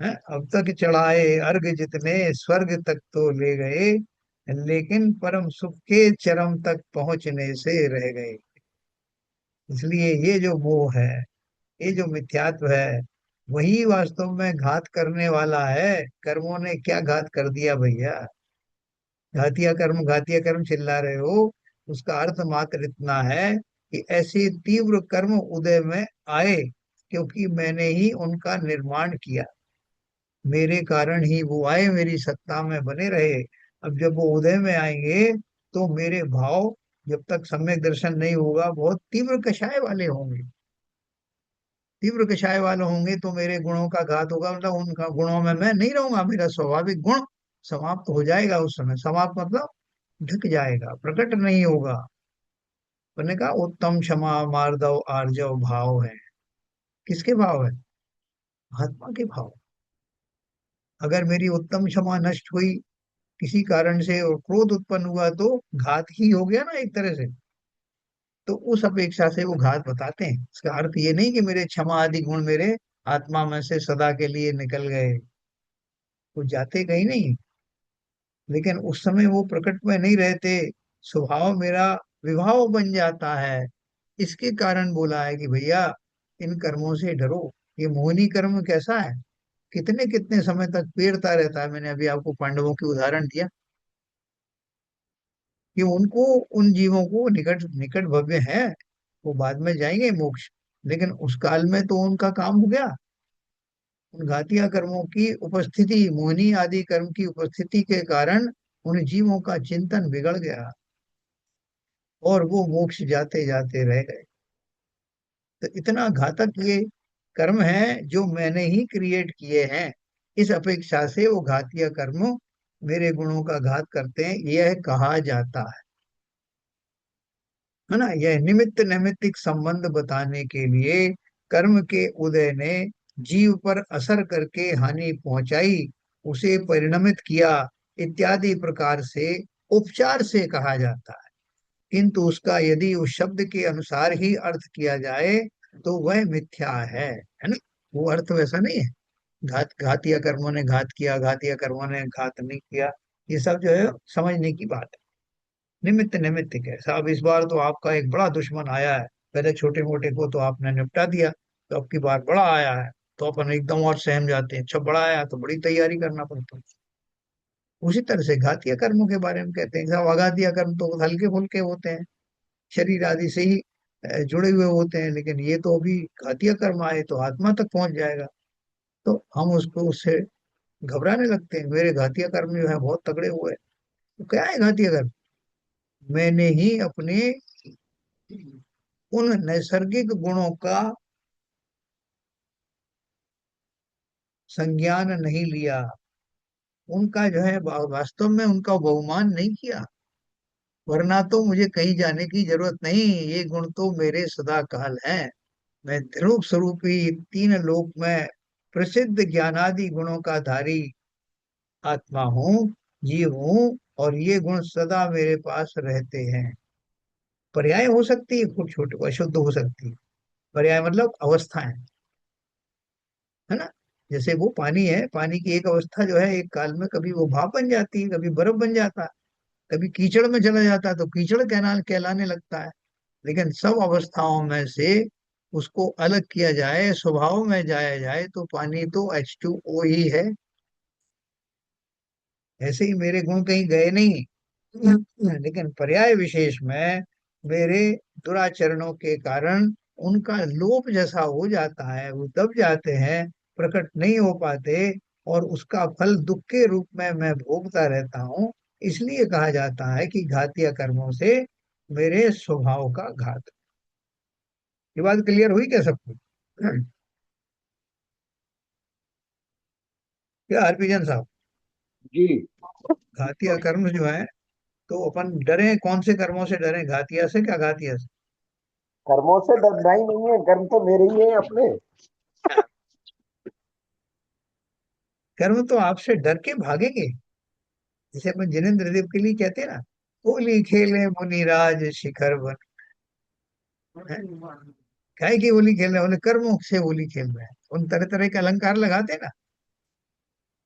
हैं। अब तक चढ़ाए अर्घ जितने स्वर्ग तक तो ले गए, लेकिन परम सुख के चरम तक पहुंचने से रह गए। इसलिए ये जो मोह है, ये जो मिथ्यात्व है, वही वास्तव में घात करने वाला है। कर्मों ने क्या घात कर दिया भैया। घातिया कर्म चिल्ला रहे हो, उसका अर्थ मात्र इतना है कि ऐसे तीव्र कर्म उदय में आए क्योंकि मैंने ही उनका निर्माण किया। मेरे कारण ही वो आए, मेरी सत्ता में बने रहे। अब जब वो उदय में आएंगे तो मेरे भाव जब तक सम्यक दर्शन नहीं होगा बहुत तीव्र कषाय वाले होंगे। तीव्र कषाय वाले होंगे तो मेरे गुणों का घात होगा, मतलब उनका गुणों में मैं नहीं रहूंगा। मेरा स्वाभाविक गुण समाप्त हो जाएगा उस समय। समाप्त मतलब ढक जाएगा, प्रकट नहीं होगा। मैंने कहा उत्तम क्षमा मार्दव आर्जव भाव है। किसके भाव है, आत्मा के भाव। अगर मेरी उत्तम क्षमा नष्ट हुई किसी कारण से और क्रोध उत्पन्न हुआ तो घात ही हो गया ना एक तरह से। तो उस अपेक्षा से वो घात बताते हैं। इसका अर्थ ये नहीं कि मेरे क्षमा आदि गुण मेरे आत्मा में से सदा के लिए निकल गए, वो जाते कहीं नहीं। लेकिन उस समय वो प्रकट में नहीं रहते, स्वभाव मेरा विभाव बन जाता है। इसके कारण बोला है कि भैया इन कर्मों से डरो। ये मोहिनी कर्म कैसा है, कितने कितने समय तक पेरता रहता है। मैंने अभी आपको पांडवों की उदाहरण दिया कि उनको, उन जीवों को निकट निकट भव्य है, वो बाद में जाएंगे मोक्ष, लेकिन उस काल में तो उनका काम हो गया। उन घातिया कर्मों की उपस्थिति, मोहिनी आदि कर्म की उपस्थिति के कारण उन जीवों का चिंतन बिगड़ गया और वो मोक्ष जाते जाते रह गए। तो इतना घातक ये कर्म है जो मैंने ही क्रिएट किए हैं। इस अपेक्षा से वो घातिया कर्म मेरे गुणों का घात करते हैं, यह कहा जाता है ना। यह निमित्त नैमित्तिक संबंध बताने के लिए कर्म के उदय ने जीव पर असर करके हानि पहुंचाई, उसे परिणमित किया इत्यादि प्रकार से उपचार से कहा जाता है। किंतु उसका यदि उस शब्द के अनुसार ही अर्थ किया जाए तो वह मिथ्या है ना। वो अर्थ वैसा नहीं है। घातिया कर्मों ने घात किया, घातिया कर्मों ने घात नहीं किया, ये सब जो है समझने की बात है। निमित्त निमित्तिक है साहब। इस बार तो आपका एक बड़ा दुश्मन आया है। पहले छोटे मोटे को तो आपने निपटा दिया, तो अब की बार बड़ा आया है, तो अपन एकदम और सहम जाते हैं। अच्छा बड़ा आया तो बड़ी तैयारी करना पड़ता है। उसी तरह से घातिया कर्मों के बारे में कहते हैं साहब, अघातिया कर्म तो हल्के फुल्के होते हैं, शरीर आदि से ही जुड़े हुए होते हैं, लेकिन ये तो अभी घातिया कर्म आए तो आत्मा तक पहुंच जाएगा। तो हम उसको उससे घबराने लगते हैं। मेरे घातिया कर्म जो है बहुत तगड़े हुए हैं। तो क्या है घातिया कर्म, मैंने ही अपने उन नैसर्गिक गुणों का संज्ञान नहीं लिया, उनका जो है वास्तव में उनका बहुमान नहीं किया। वरना तो मुझे कहीं जाने की जरूरत नहीं, ये गुण तो मेरे सदा काल है। मैं ध्रुव स्वरूपी तीन लोक में प्रसिद्ध ज्ञानादि गुणों का धारी आत्मा हूँ, जीव हूँ, और ये गुण सदा मेरे पास रहते हैं। पर्याय हो सकती है कुछ छोटे अशुद्ध हो सकती है, पर्याय मतलब अवस्थाएं, है ना। जैसे वो पानी है, पानी की एक अवस्था जो है एक काल में कभी वो भाप बन जाती है, कभी बर्फ बन जाता है, कभी कीचड़ में चला जाता है तो कीचड़ कहलाने लगता है। लेकिन सब अवस्थाओं में से उसको अलग किया जाए, स्वभाव में जाया जाए तो पानी तो H2O ही है। ऐसे ही मेरे गुण कहीं गए नहीं, लेकिन पर्याय विशेष में मेरे दुराचरणों के कारण उनका लोप जैसा हो जाता है, वो दब जाते हैं, प्रकट नहीं हो पाते, और उसका फल दुख के रूप में मैं भोगता रहता हूँ। इसलिए कहा जाता है कि घातीय कर्मों से मेरे स्वभाव का घात। ये बात क्लियर हुई क्या सबको? क्या हरभजन साहब? जी। घातीय कर्म जो है, तो अपन डरे कौन से कर्मों से डरे, घातिया से क्या घातिया से? कर्मों से डरना ही नहीं है, कर्म तो मेरे ही है अपने। कर्म तो आपसे डर के भागेंगे। जैसे अपन जिनेंद्र देव के लिए कहते हैं ना, होली खेले मुनिराज शिखर वन। क्या है कि होली खेल रहे हैं, उन्हें कर्मों से होली खेल रहे हैं, उन तरह तरह के अलंकार लगाते हैं ना,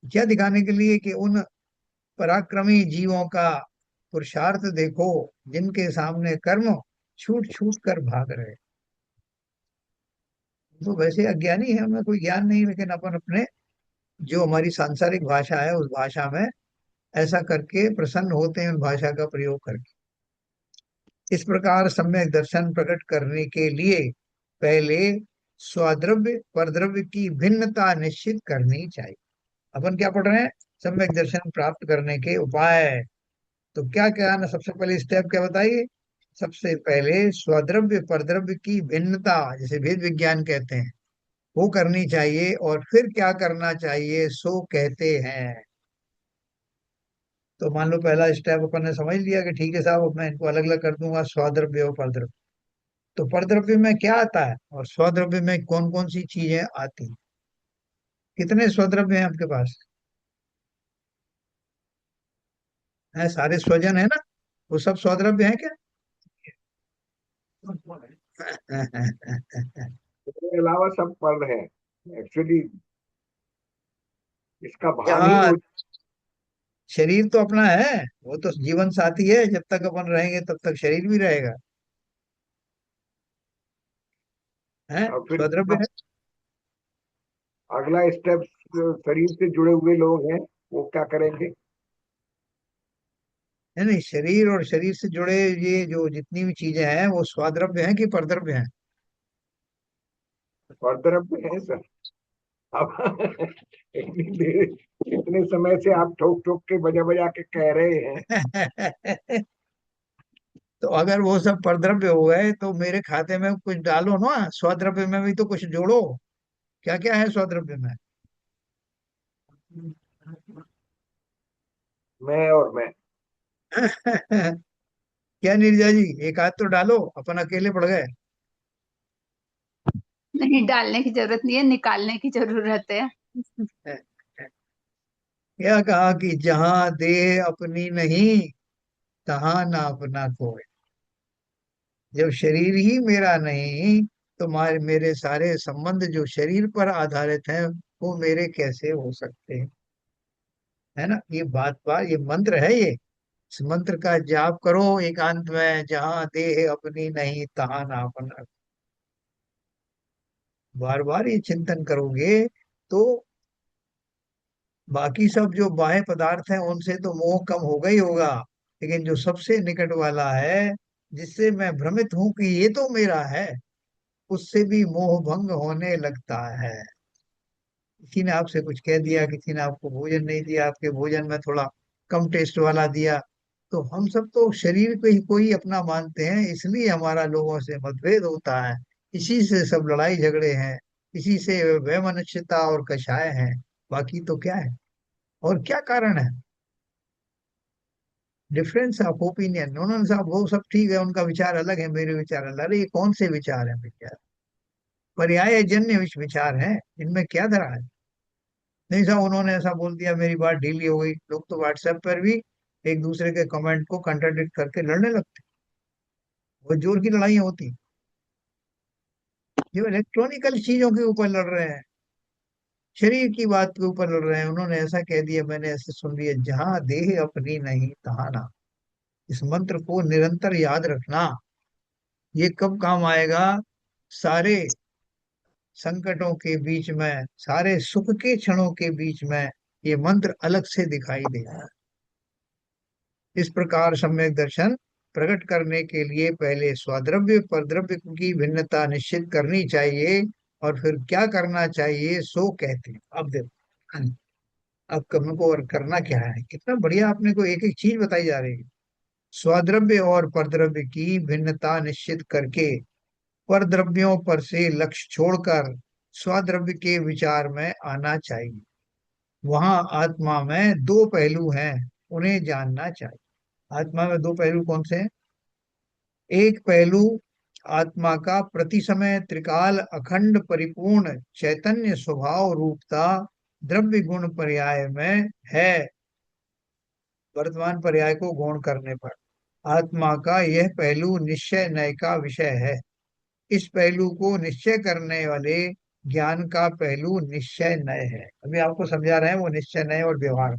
क्या दिखाने के लिए कि उन पराक्रमी जीवों का पुरुषार्थ देखो, जिनके सामने कर्म छूट छूट कर भाग रहे। तो वैसे अज्ञानी है, उनमें कोई ज्ञान नहीं, लेकिन अपन अपने जो हमारी सांसारिक भाषा है उस भाषा में ऐसा करके प्रसन्न होते हैं, उन भाषा का प्रयोग करके। इस प्रकार सम्यक दर्शन प्रकट करने के लिए पहले स्वाद्रव्य परद्रव्य की भिन्नता निश्चित करनी चाहिए। अपन क्या पढ़ रहे हैं? सम्यक दर्शन प्राप्त करने के उपाय। तो क्या क्या ना, सबसे पहले स्टेप क्या बताइए? सबसे पहले स्वद्रव्य परद्रव्य की भिन्नता, जिसे भेद विज्ञान कहते हैं, वो करनी चाहिए। और फिर क्या करना चाहिए, सो कहते हैं। तो मान लो पहला स्टेप अपन ने समझ लिया कि ठीक है साहब, अब मैं इनको अलग अलग कर दूंगा, स्वाद्रव्य और परद्रव्य। तो परद्रव्य में क्या आता है और स्वद्रव्य में कौन कौन सी चीजें आती हैं? कितने स्वद्रव्य हैं आपके पास? है, सारे स्वजन है ना, वो सब स्वद्रव्य हैं क्या? इसके अलावा सब पढ़ रहे हैं एक्चुअली। इसका भान ही नहीं जहाँ होता। शरीर तो अपना है, वो तो जीवन साथी है, जब तक अपन रहेंगे तब तक शरीर भी रहेगा। है, और फिर स्वद्रव्य है। अगला स्टेप, शरीर से जुड़े हुए लोग हैं, वो क्या करेंगे? है नहीं, शरीर और शरीर से जुड़े ये जो जितनी भी चीजें हैं वो स्वाद्रव्य हैं कि परद्रव्य हैं? कर्तव्य है सर। अब इतनी देर, इतने समय से आप ठोक ठोक के बजा बजा के कह रहे हैं। तो अगर वो सब परद्रव्य हो गए तो मेरे खाते में कुछ डालो ना, स्वद्रव्य में भी तो कुछ जोड़ो। क्या क्या है स्वद्रव्य में? मैं और मैं। क्या नीरजा जी, एक आध तो डालो, अपन अकेले पड़ गए। नहीं, डालने की जरूरत नहीं है, निकालने की जरूरत है। क्या कहा कि जहां देह अपनी नहीं, तहां ना अपना कोई। जब शरीर ही मेरा नहीं, तो मेरे सारे संबंध जो शरीर पर आधारित हैं वो मेरे कैसे हो सकते हैं? है ना, ये बात ये मंत्र है ये। इस मंत्र का जाप करो एकांत में, जहां देह अपनी नहीं तहां ना अपना। बार बार ये चिंतन करोगे तो बाकी सब जो बाह्य पदार्थ हैं उनसे तो मोह कम होगा ही होगा, लेकिन जो सबसे निकट वाला है, जिससे मैं भ्रमित हूं कि ये तो मेरा है, उससे भी मोह भंग होने लगता है। किसी ने आपसे कुछ कह दिया, किसी ने आपको भोजन नहीं दिया, आपके भोजन में थोड़ा कम टेस्ट वाला दिया, तो हम सब तो शरीर को ही अपना मानते हैं, इसलिए हमारा लोगों से मतभेद होता है। इसी से सब लड़ाई झगड़े हैं, इसी से वैमनस्यता और कषाय है। बाकी तो क्या है, और क्या कारण है? Difference of opinion. उन्होंने साहब वो सब ठीक है, उनका विचार अलग है, मेरे विचार अलग। अरे ये कौन से विचार है विचार? पर्याय जन्य विचार है, इनमें क्या धरा है? नहीं साहब, उन्होंने ऐसा बोल दिया, मेरी बात ढीली हो गई। लोग तो व्हाट्सएप पर भी एक दूसरे के कमेंट को कंट्राडिक्ट करके लड़ने लगते। वो जोर की लड़ाइयाँ होती। ये इलेक्ट्रॉनिकल चीजों के ऊपर लड़ रहे हैं, शरीर की बात के ऊपर लड़ रहे हैं। उन्होंने ऐसा कह दिया, मैंने ऐसे सुन लिया, जहां देह अपनी नहीं तहां ना। इस मंत्र को निरंतर याद रखना। ये कब काम आएगा? सारे संकटों के बीच में, सारे सुख के क्षणों के बीच में ये मंत्र अलग से दिखाई देगा। इस प्रकार सम्यक दर्शन प्रकट करने के लिए पहले स्वाद्रव्य परद्रव्य की भिन्नता निश्चित करनी चाहिए। और फिर क्या करना चाहिए, सो कहते हैं। अब देखो, अब हमको और करना क्या है? कितना बढ़िया आपने को एक एक चीज बताई जा रही है। स्वद्रव्य और परद्रव्य की भिन्नता निश्चित करके परद्रव्यों पर से लक्ष्य छोड़कर स्वद्रव्य के विचार में आना चाहिए। वहां आत्मा में दो पहलू हैं, उन्हें जानना चाहिए। आत्मा में दो पहलू कौन से हैं? एक पहलू आत्मा का प्रति समय त्रिकाल अखंड परिपूर्ण चैतन्य स्वभाव रूपता द्रव्य गुण पर्याय में है। वर्तमान पर्याय को गौण करने पर आत्मा का यह पहलू निश्चय नय का विषय है। इस पहलू को निश्चय करने वाले ज्ञान का पहलू निश्चय नय है। अभी आपको समझा रहे हैं वो निश्चय नय और व्यवहार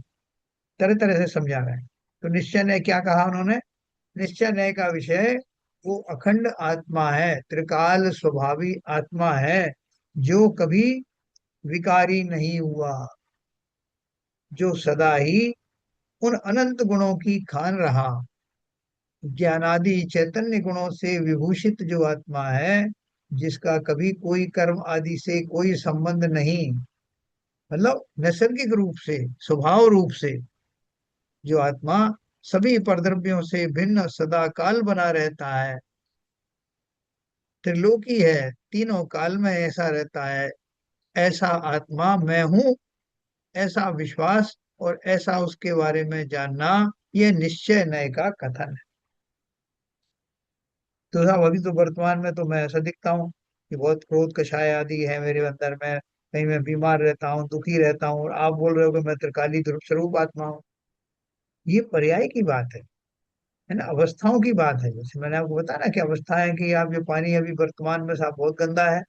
तरह तरह से समझा रहे हैं। तो निश्चय नय क्या कहा उन्होंने? निश्चय नय का विषय वो अखंड आत्मा है, त्रिकाल स्वभावी आत्मा है, जो कभी विकारी नहीं हुआ, जो सदा ही उन अनंत गुणों की खान रहा, ज्ञानादि चैतन्य गुणों से विभूषित जो आत्मा है, जिसका कभी कोई कर्म आदि से कोई संबंध नहीं, मतलब नैसर्गिक रूप से स्वभाव रूप से जो आत्मा सभी परद्रव्यों से भिन्न सदा काल बना रहता है, त्रिलोकी है, तीनों काल में ऐसा रहता है, ऐसा आत्मा मैं हूं, ऐसा विश्वास और ऐसा उसके बारे में जानना, यह निश्चय नय का कथन है। तो साहब अभी तो वर्तमान में तो मैं ऐसा दिखता हूँ कि बहुत क्रोध कषाय आदि है मेरे अंदर में, कहीं मैं बीमार रहता हूँ, दुखी रहता हूँ, और आप बोल रहे हो कि मैं त्रिकाली स्वरूप आत्मा हूँ। ये पर्याय की बात है ना, अवस्थाओं की बात है। जैसे मैंने आपको बताया ना कि अवस्थाएं, कि आप जो पानी अभी वर्तमान में साहब बहुत गंदा है,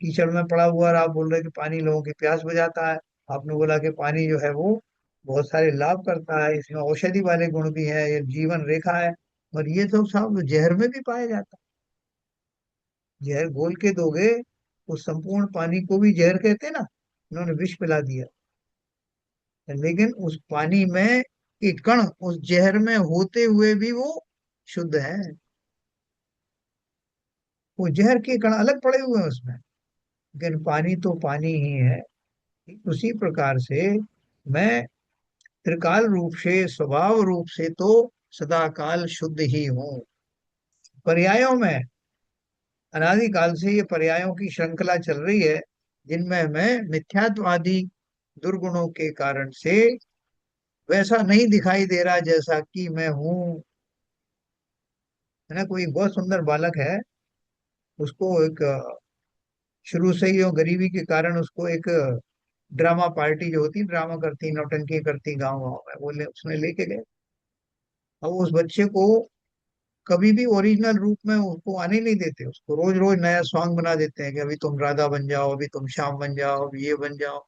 कीचड़ में पड़ा हुआ, और आप बोल रहे हैं कि पानी लोगों की प्यास बुझाता है। आपने बोला कि पानी जो है वो बहुत सारे लाभ करता है, इसमें औषधि वाले गुण भी है, ये जीवन रेखा है। और ये तो साहब जहर में भी पाया जाता है। जहर घोल के दोगे, उस संपूर्ण पानी को भी जहर कहते हैं ना, उन्होंने विष पिला दिया। लेकिन उस पानी में के कण उस जहर में होते हुए भी वो शुद्ध है। वो जहर के कण अलग पड़े हुए हैं उसमें, लेकिन पानी तो पानी ही है। उसी प्रकार से मैं त्रिकाल रूप से स्वभाव रूप से तो सदाकाल शुद्ध ही हूँ। पर्यायों में अनादिकाल से ये पर्यायों की श्रृंखला चल रही है, जिनमें मैं मिथ्यात्वादी दुर्गुणों के कारण से वैसा नहीं दिखाई दे रहा जैसा कि मैं हूँ। है ना, कोई एक बहुत सुंदर बालक है, उसको एक शुरू से ही वो गरीबी के कारण उसको एक ड्रामा पार्टी जो होती ड्रामा करती नौटंकी करती गांव गांव में, उसने लेके गए। अब उस बच्चे को कभी भी ओरिजिनल रूप में उसको आने नहीं देते, उसको रोज रोज नया सॉन्ग बना देते हैं कि अभी तुम राधा बन जाओ, अभी तुम श्याम बन जाओ, अभी ये बन जाओ।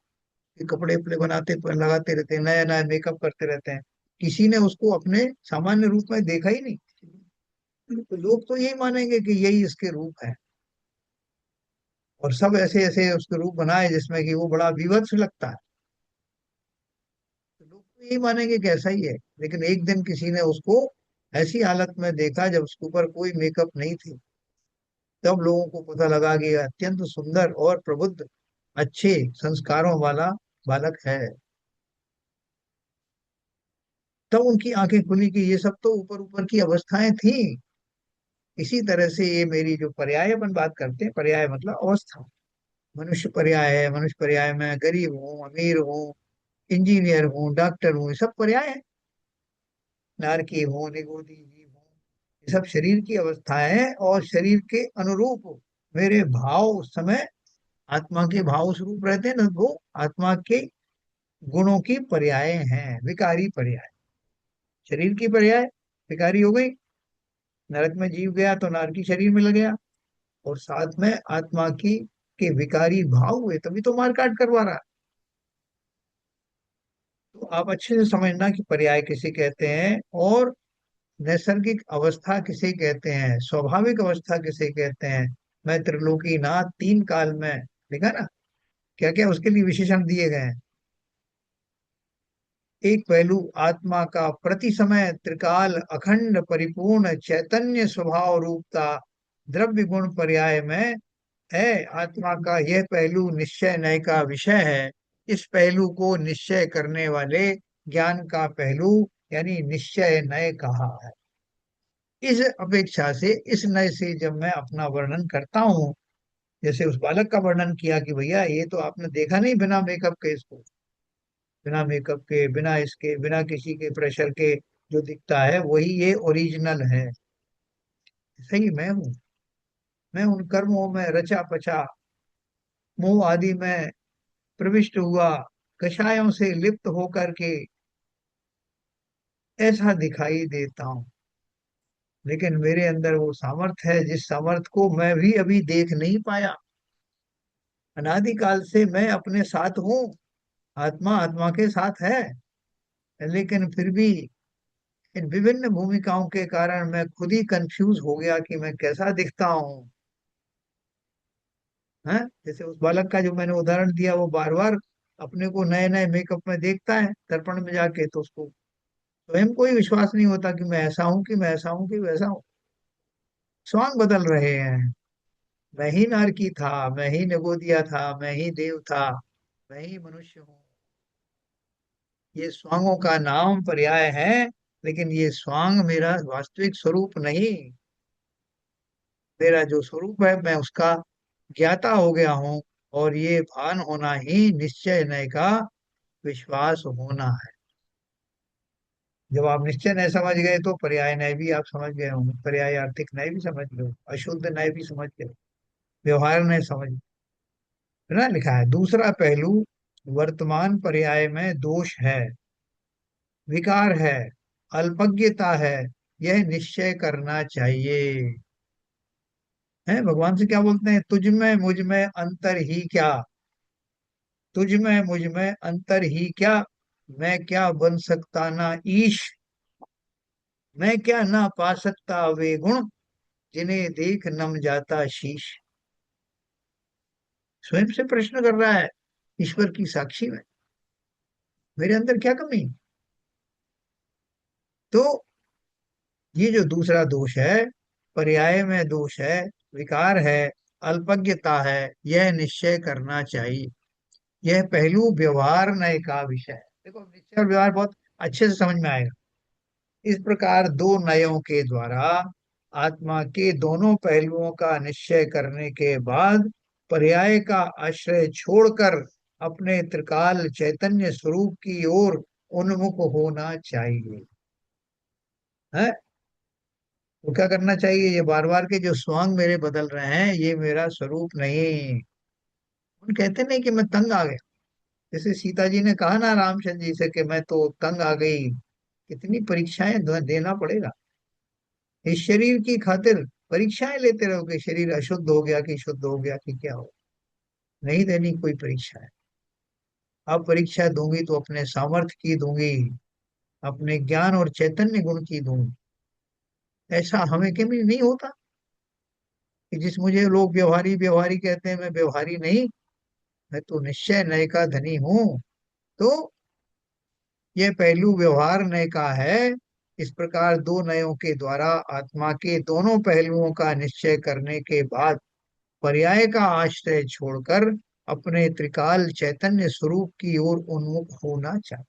ये कपड़े उपड़े बनाते लगाते रहते हैं, नया नया मेकअप करते रहते हैं। किसी ने उसको अपने सामान्य रूप में देखा ही नहीं। तो लोग तो यही मानेंगे कि यही इसके रूप है, और सब ऐसे ऐसे उसके रूप बनाए जिसमें कि वो बड़ा विभत्स लगता है। तो लोग तो यही मानेंगे कि ऐसा ही है। लेकिन एक दिन किसी ने उसको ऐसी हालत में देखा जब उसके ऊपर कोई मेकअप नहीं थी, तब लोगों को पता लगा कि यह अत्यंत सुंदर और प्रबुद्ध अच्छे संस्कारों वाला बालक है। तब उनकी आंखें खुली कि ये सब तो ऊपर ऊपर की अवस्थाएं थी। इसी तरह से ये मेरी जो पर्याय अपन बात करते हैं, पर्याय मतलब अवस्था। मनुष्य पर्याय है, मनुष्य पर्याय में गरीब हूँ, अमीर हूँ, इंजीनियर हूँ, डॉक्टर हूँ, ये सब पर्याय है। नारकी हूँ, निगोदी जीव हूँ, ये सब शरीर की अवस्थाएं हैं, और शरीर के अनुरूप मेरे भाव उस समय आत्मा के भाव स्वरूप रहते हैं ना, वो आत्मा के गुणों की पर्याय हैं, विकारी पर्याय। शरीर की पर्याय विकारी हो गई, नरक में जीव गया तो नरकी शरीर में लग गया, और साथ में आत्मा की के विकारी भाव हुए, तभी तो मार काट करवा रहा। तो आप अच्छे से समझना कि पर्याय किसे कहते हैं, और नैसर्गिक अवस्था किसे कहते हैं, स्वाभाविक अवस्था किसे कहते हैं। मैं त्रिलोकी नाथ तीन काल में लिखा ना, क्या क्या उसके लिए विशेषण दिए गए हैं। एक पहलू आत्मा का प्रति समय त्रिकाल अखंड परिपूर्ण चैतन्य स्वभाव रूपता द्रव्य गुण पर्याय में है। आत्मा का यह पहलू निश्चय नय का विषय है। इस पहलू को निश्चय करने वाले ज्ञान का पहलू यानी निश्चय नय कहा है। इस अपेक्षा से इस नय से जब मैं अपना वर्णन करता हूँ, जैसे उस बालक का वर्णन किया कि भैया ये तो आपने देखा नहीं बिना मेकअप के, इसको बिना मेकअप के, बिना इसके, बिना किसी के प्रेशर के जो दिखता है वही ये ओरिजिनल है। सही मैं हूँ। मैं उन कर्मों में रचा पचा, मोह आदि में प्रविष्ट हुआ, कषायों से लिप्त होकर के ऐसा दिखाई देता हूँ। लेकिन मेरे अंदर वो सामर्थ्य है जिस सामर्थ्य को मैं भी अभी देख नहीं पाया। अनादिकाल से मैं अपने साथ हूँ, आत्मा आत्मा के साथ है, लेकिन फिर भी इन विभिन्न भूमिकाओं के कारण मैं खुद ही कंफ्यूज हो गया कि मैं कैसा दिखता हूँ। हैं? जैसे उस बालक का जो मैंने उदाहरण दिया, वो बार बार अपने को नए नए मेकअप में देखता है दर्पण में जाके, तो उसको स्वयं को ही विश्वास नहीं होता कि मैं ऐसा हूँ कि मैं ऐसा हूँ कि वैसा हूँ। स्वांग बदल रहे हैं। मैं ही नारकी था, मैं ही नगोदिया था, मैं ही देव था, मैं ही मनुष्य हूँ। ये स्वांगों का नाम पर्याय है, लेकिन ये स्वांग मेरा वास्तविक स्वरूप नहीं। मेरा जो स्वरूप है मैं उसका ज्ञाता हो गया हूँ। और ये भान होना ही निश्चय नय का विश्वास होना है। जब आप निश्चय नय समझ गए तो पर्याय नय भी आप समझ गए होंगे, पर्याय आर्थिक नय भी समझ गए, अशुद्ध नय भी समझ गए, व्यवहार नय समझ, है ना। लिखा है दूसरा पहलू, वर्तमान पर्याय में दोष है, विकार है, अल्पज्ञता है, यह निश्चय करना चाहिए। है भगवान से क्या बोलते हैं, तुझ में मुझ में अंतर ही क्या, तुझ में मुझ में अंतर ही क्या, मैं क्या बन सकता ना ईश, मैं क्या ना पा सकता वे गुण, जिन्हें देख नम जाता शीश। स्वयं से प्रश्न कर रहा है ईश्वर की साक्षी में, मेरे अंदर क्या कमी। तो ये जो दूसरा दोष है, पर्याय में दोष है, विकार है, अल्पज्ञता है, यह निश्चय करना चाहिए। यह पहलू व्यवहार नय का विषय है। देखो निश्चय और व्यवहार बहुत अच्छे से समझ में आएगा। इस प्रकार दो नयों के द्वारा आत्मा के दोनों पहलुओं का निश्चय करने के बाद पर्याय का आश्रय छोड़कर अपने त्रिकाल चैतन्य स्वरूप की ओर उन्मुख होना चाहिए। है, तो क्या करना चाहिए, ये बार बार के जो स्वांग मेरे बदल रहे हैं ये मेरा स्वरूप नहीं। उन कहते नहीं कि मैं तंग आ गया, जैसे सीता जी ने कहा ना रामचंद्र जी से कि मैं तो तंग आ गई, कितनी परीक्षाएं देना पड़ेगा इस शरीर की खातिर। परीक्षाएं लेते रहोगे, शरीर अशुद्ध हो गया कि शुद्ध हो गया कि क्या हो, नहीं देनी कोई परीक्षा है। अब परीक्षा दूंगी तो अपने सामर्थ्य की दूंगी, अपने ज्ञान और चैतन्य गुण की दूंगी। ऐसा हमें कभी नहीं होता कि जिस मुझे लोग व्यवहारी व्यवहारी कहते हैं, मैं व्यवहारी नहीं, मैं तो निश्चय नय का धनी हूँ। तो यह पहलू व्यवहार नय का है। इस प्रकार दो नयों के द्वारा आत्मा के दोनों पहलुओं का निश्चय करने के बाद पर्याय का आश्रय छोड़कर अपने त्रिकाल चैतन्य स्वरूप की ओर उन्मुख होना चाहिए।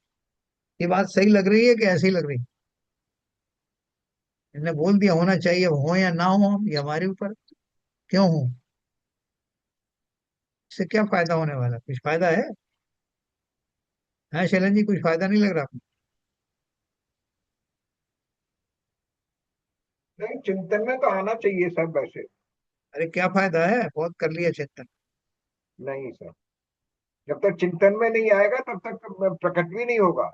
ये बात सही लग रही है कि ऐसी लग रही है? इन्हें बोल दिया होना चाहिए, हो या ना हो हम, ये हमारे ऊपर। क्यों हो, इससे क्या फायदा होने वाला, कुछ फायदा है शैलन जी, कुछ फायदा नहीं लग रहा आपको? नहीं, चिंतन में तो आना चाहिए सब वैसे। अरे क्या फायदा है, बहुत कर लिया चिंतन। नहीं सर, जब तक चिंतन में नहीं आएगा तब तक प्रकट भी नहीं होगा।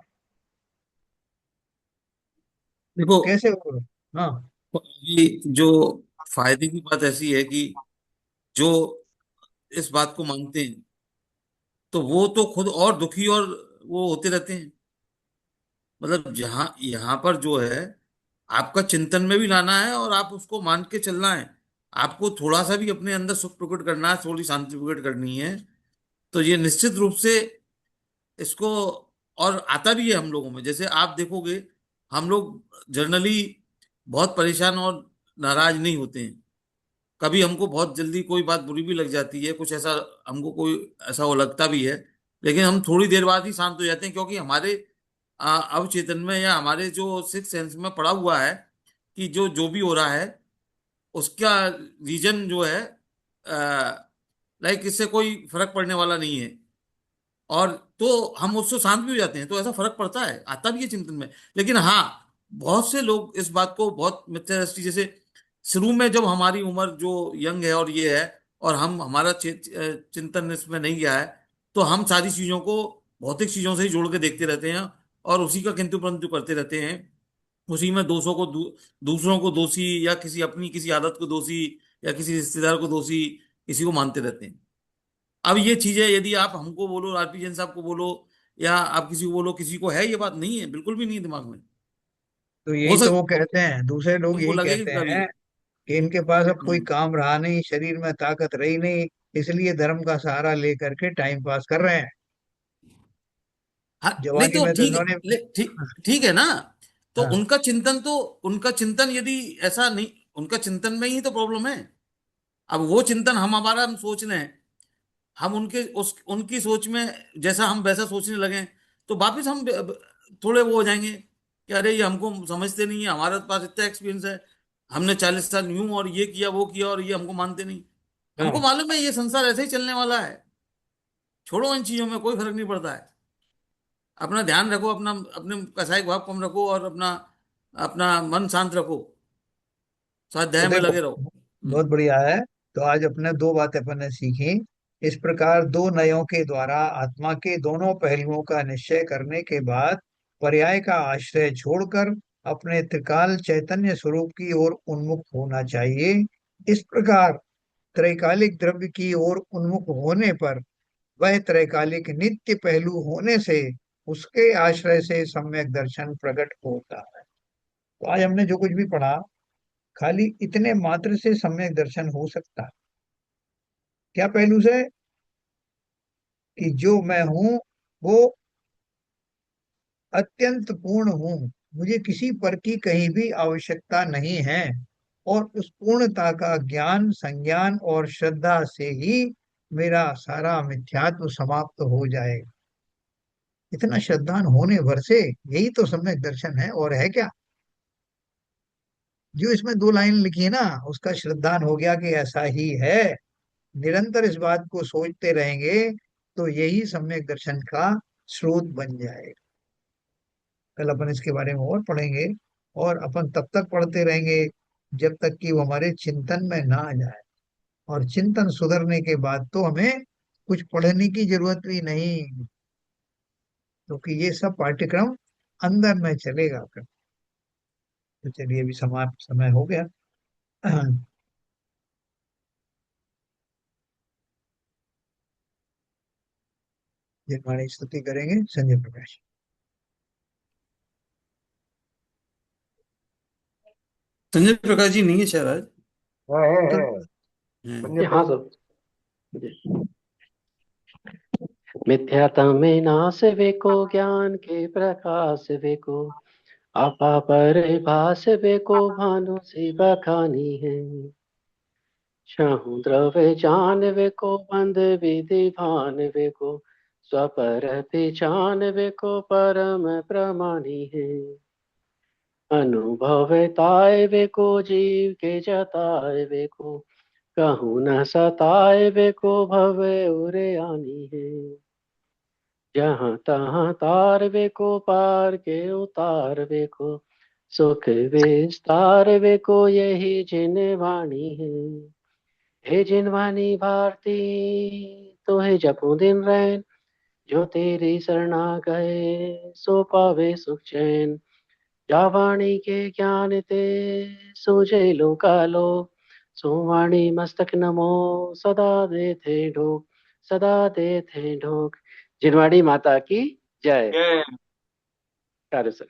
तो देखो, कैसे होगा? हाँ। ये जो फायदे की बात ऐसी है कि जो इस बात को मानते हैं तो वो तो खुद और दुखी और वो होते रहते हैं। मतलब जहां यहाँ पर जो है, आपका चिंतन में भी लाना है और आप उसको मान के चलना है। आपको थोड़ा सा भी अपने अंदर सुख प्रकट करना है, थोड़ी शांति प्रकट करनी है, तो ये निश्चित रूप से इसको, और आता भी है हम लोगों में। जैसे आप देखोगे, हम लोग जनरली बहुत परेशान और नाराज नहीं होते हैं। कभी हमको बहुत जल्दी कोई बात बुरी भी लग जाती है, कुछ ऐसा हमको कोई ऐसा वो लगता भी है, लेकिन हम थोड़ी देर बाद ही शांत हो जाते हैं, क्योंकि हमारे अवचेतन में या हमारे जो सिक्स सेंस में पड़ा हुआ है कि जो जो भी हो रहा है उसका रीजन जो है, लाइक इससे कोई फर्क पड़ने वाला नहीं है। और तो हम उससे शांत भी हो जाते हैं, तो ऐसा फर्क पड़ता है, आता भी है चिंतन में। लेकिन हाँ, बहुत से लोग इस बात को बहुत मिथ्या दृष्टि, जैसे शुरू में जब हमारी उम्र जो यंग है और ये है, और हम हमारा चिंतन इसमें नहीं गया है, तो हम सारी चीजों को भौतिक चीजों से ही जोड़ के देखते रहते हैं और उसी का किंतु परंतु करते रहते हैं। उसी में दोषों को दूसरों को दोषी, या किसी अपनी किसी आदत को दोषी, या किसी रिश्तेदार को दोषी, इसी को मानते रहते हैं। अब ये चीजें यदि आप हमको बोलो, आरपी जैन साहब को बोलो, या आप किसी को बोलो, किसी को है ये बात नहीं है, बिल्कुल भी नहीं है दिमाग में। तो हो यही तो वो सकता कहते हैं, दूसरे लोग उनको यही लगे कहते कि कभी हैं कि इनके पास अब कोई हम्म। काम रहा नहीं, शरीर में ताकत रही नहीं, इसलिए धर्म का सहारा लेकर के टाइम पास कर रहे हैं। हाँ नहीं जवानी तो में तो ठीक है, इन्होंने। ठीक ठीक है ना। तो हाँ। उनका चिंतन यदि ऐसा नहीं, उनका चिंतन में ही तो प्रॉब्लम है। अब वो चिंतन हम सोच रहे हैं, हम उनकी सोच में जैसा हम वैसा सोचने लगे, तो वापिस हम थोड़े वो हो जाएंगे कि अरे ये हमको समझते नहीं है, हमारे पास इतना एक्सपीरियंस है, हमने 40 साल यूं और ये किया वो किया, और ये हमको मानते नहीं। हमको हाँ। मालूम है ये संसार ऐसे ही चलने वाला है, छोड़ो इन चीजों में कोई फर्क नहीं पड़ता है। अपना ध्यान रखो, अपना अपने कसाई भाव कम रखो, और अपना अपना मन शांत रखो, तो स्वाध्याय में देखो, लगे रहो। बहुत बढ़िया है। तो आज अपने दो बातें अपन ने सीखी। इस प्रकार दो नयों के द्वारा आत्मा के दोनों पहलुओं का निश्चय करने के बाद पर्याय का आश्रय छोड़कर अपने त्रिकाल चैतन्य स्वरूप की ओर उन्मुख होना चाहिए। इस प्रकार त्रैकालिक द्रव्य की ओर उन्मुख होने पर वह त्रैकालिक नित्य पहलू होने से उसके आश्रय से सम्यक दर्शन प्रकट होता है। तो आज हमने जो कुछ भी पढ़ा, खाली इतने मात्र से सम्यक दर्शन हो सकता है। क्या पहलू से? कि जो मैं हूं वो अत्यंत पूर्ण हूं, मुझे किसी पर की कहीं भी आवश्यकता नहीं है, और उस पूर्णता का ज्ञान संज्ञान और श्रद्धा से ही मेरा सारा मिथ्यात्व समाप्त हो जाएगा। इतना श्रद्धान होने भर से यही तो सम्यक दर्शन है, और है क्या? जो इसमें दो लाइन लिखी है ना, उसका श्रद्धान हो गया कि ऐसा ही है। निरंतर इस बात को सोचते रहेंगे तो यही सम्यक दर्शन का स्रोत बन जाएगा। कल अपन इसके बारे में और पढ़ेंगे, और अपन तब तक पढ़ते रहेंगे जब तक कि वो हमारे चिंतन में ना आ जाए। और चिंतन सुधरने के बाद तो हमें कुछ पढ़ने की जरूरत भी नहीं, क्योंकि ये सब पाठ्यक्रम अंदर में चलेगा फिर। तो चलिए, अभी समाप्त समय हो गया। जिनवाणी स्तुति करेंगे संजय प्रकाश। संजय प्रकाश जी नहीं है शायद आज। है। तो हम्म। संजय हाँ सर। मिथ्यात्व नाश वेको ज्ञान के प्रकाश वेको आपा परिभाष वेको भानु से बखानी है द्रव्य जान वेको बंद विधि भान वेको स्वपर पहचान वेको परम प्रमाणी है अनुभवताय वेको जीव के जताए वेको कहूँ न सताए वेको भवे उरे आनी है जहाँ तहाँ तार वेको पार के उतार वेको सुख विस्तार वेको यही जिन वाणी है हे जिन वाणी भारती तो है जपू दिन रैन जो तेरी शरणा गए सो पावे सुख चैन जा वाणी के ज्ञान ते सूझे लोकालो सो वाणी मस्तक नमो सदा दे थे ढोक सदा दे थे ढोक जिनवाड़ी माता की जय। जय। सारे सर।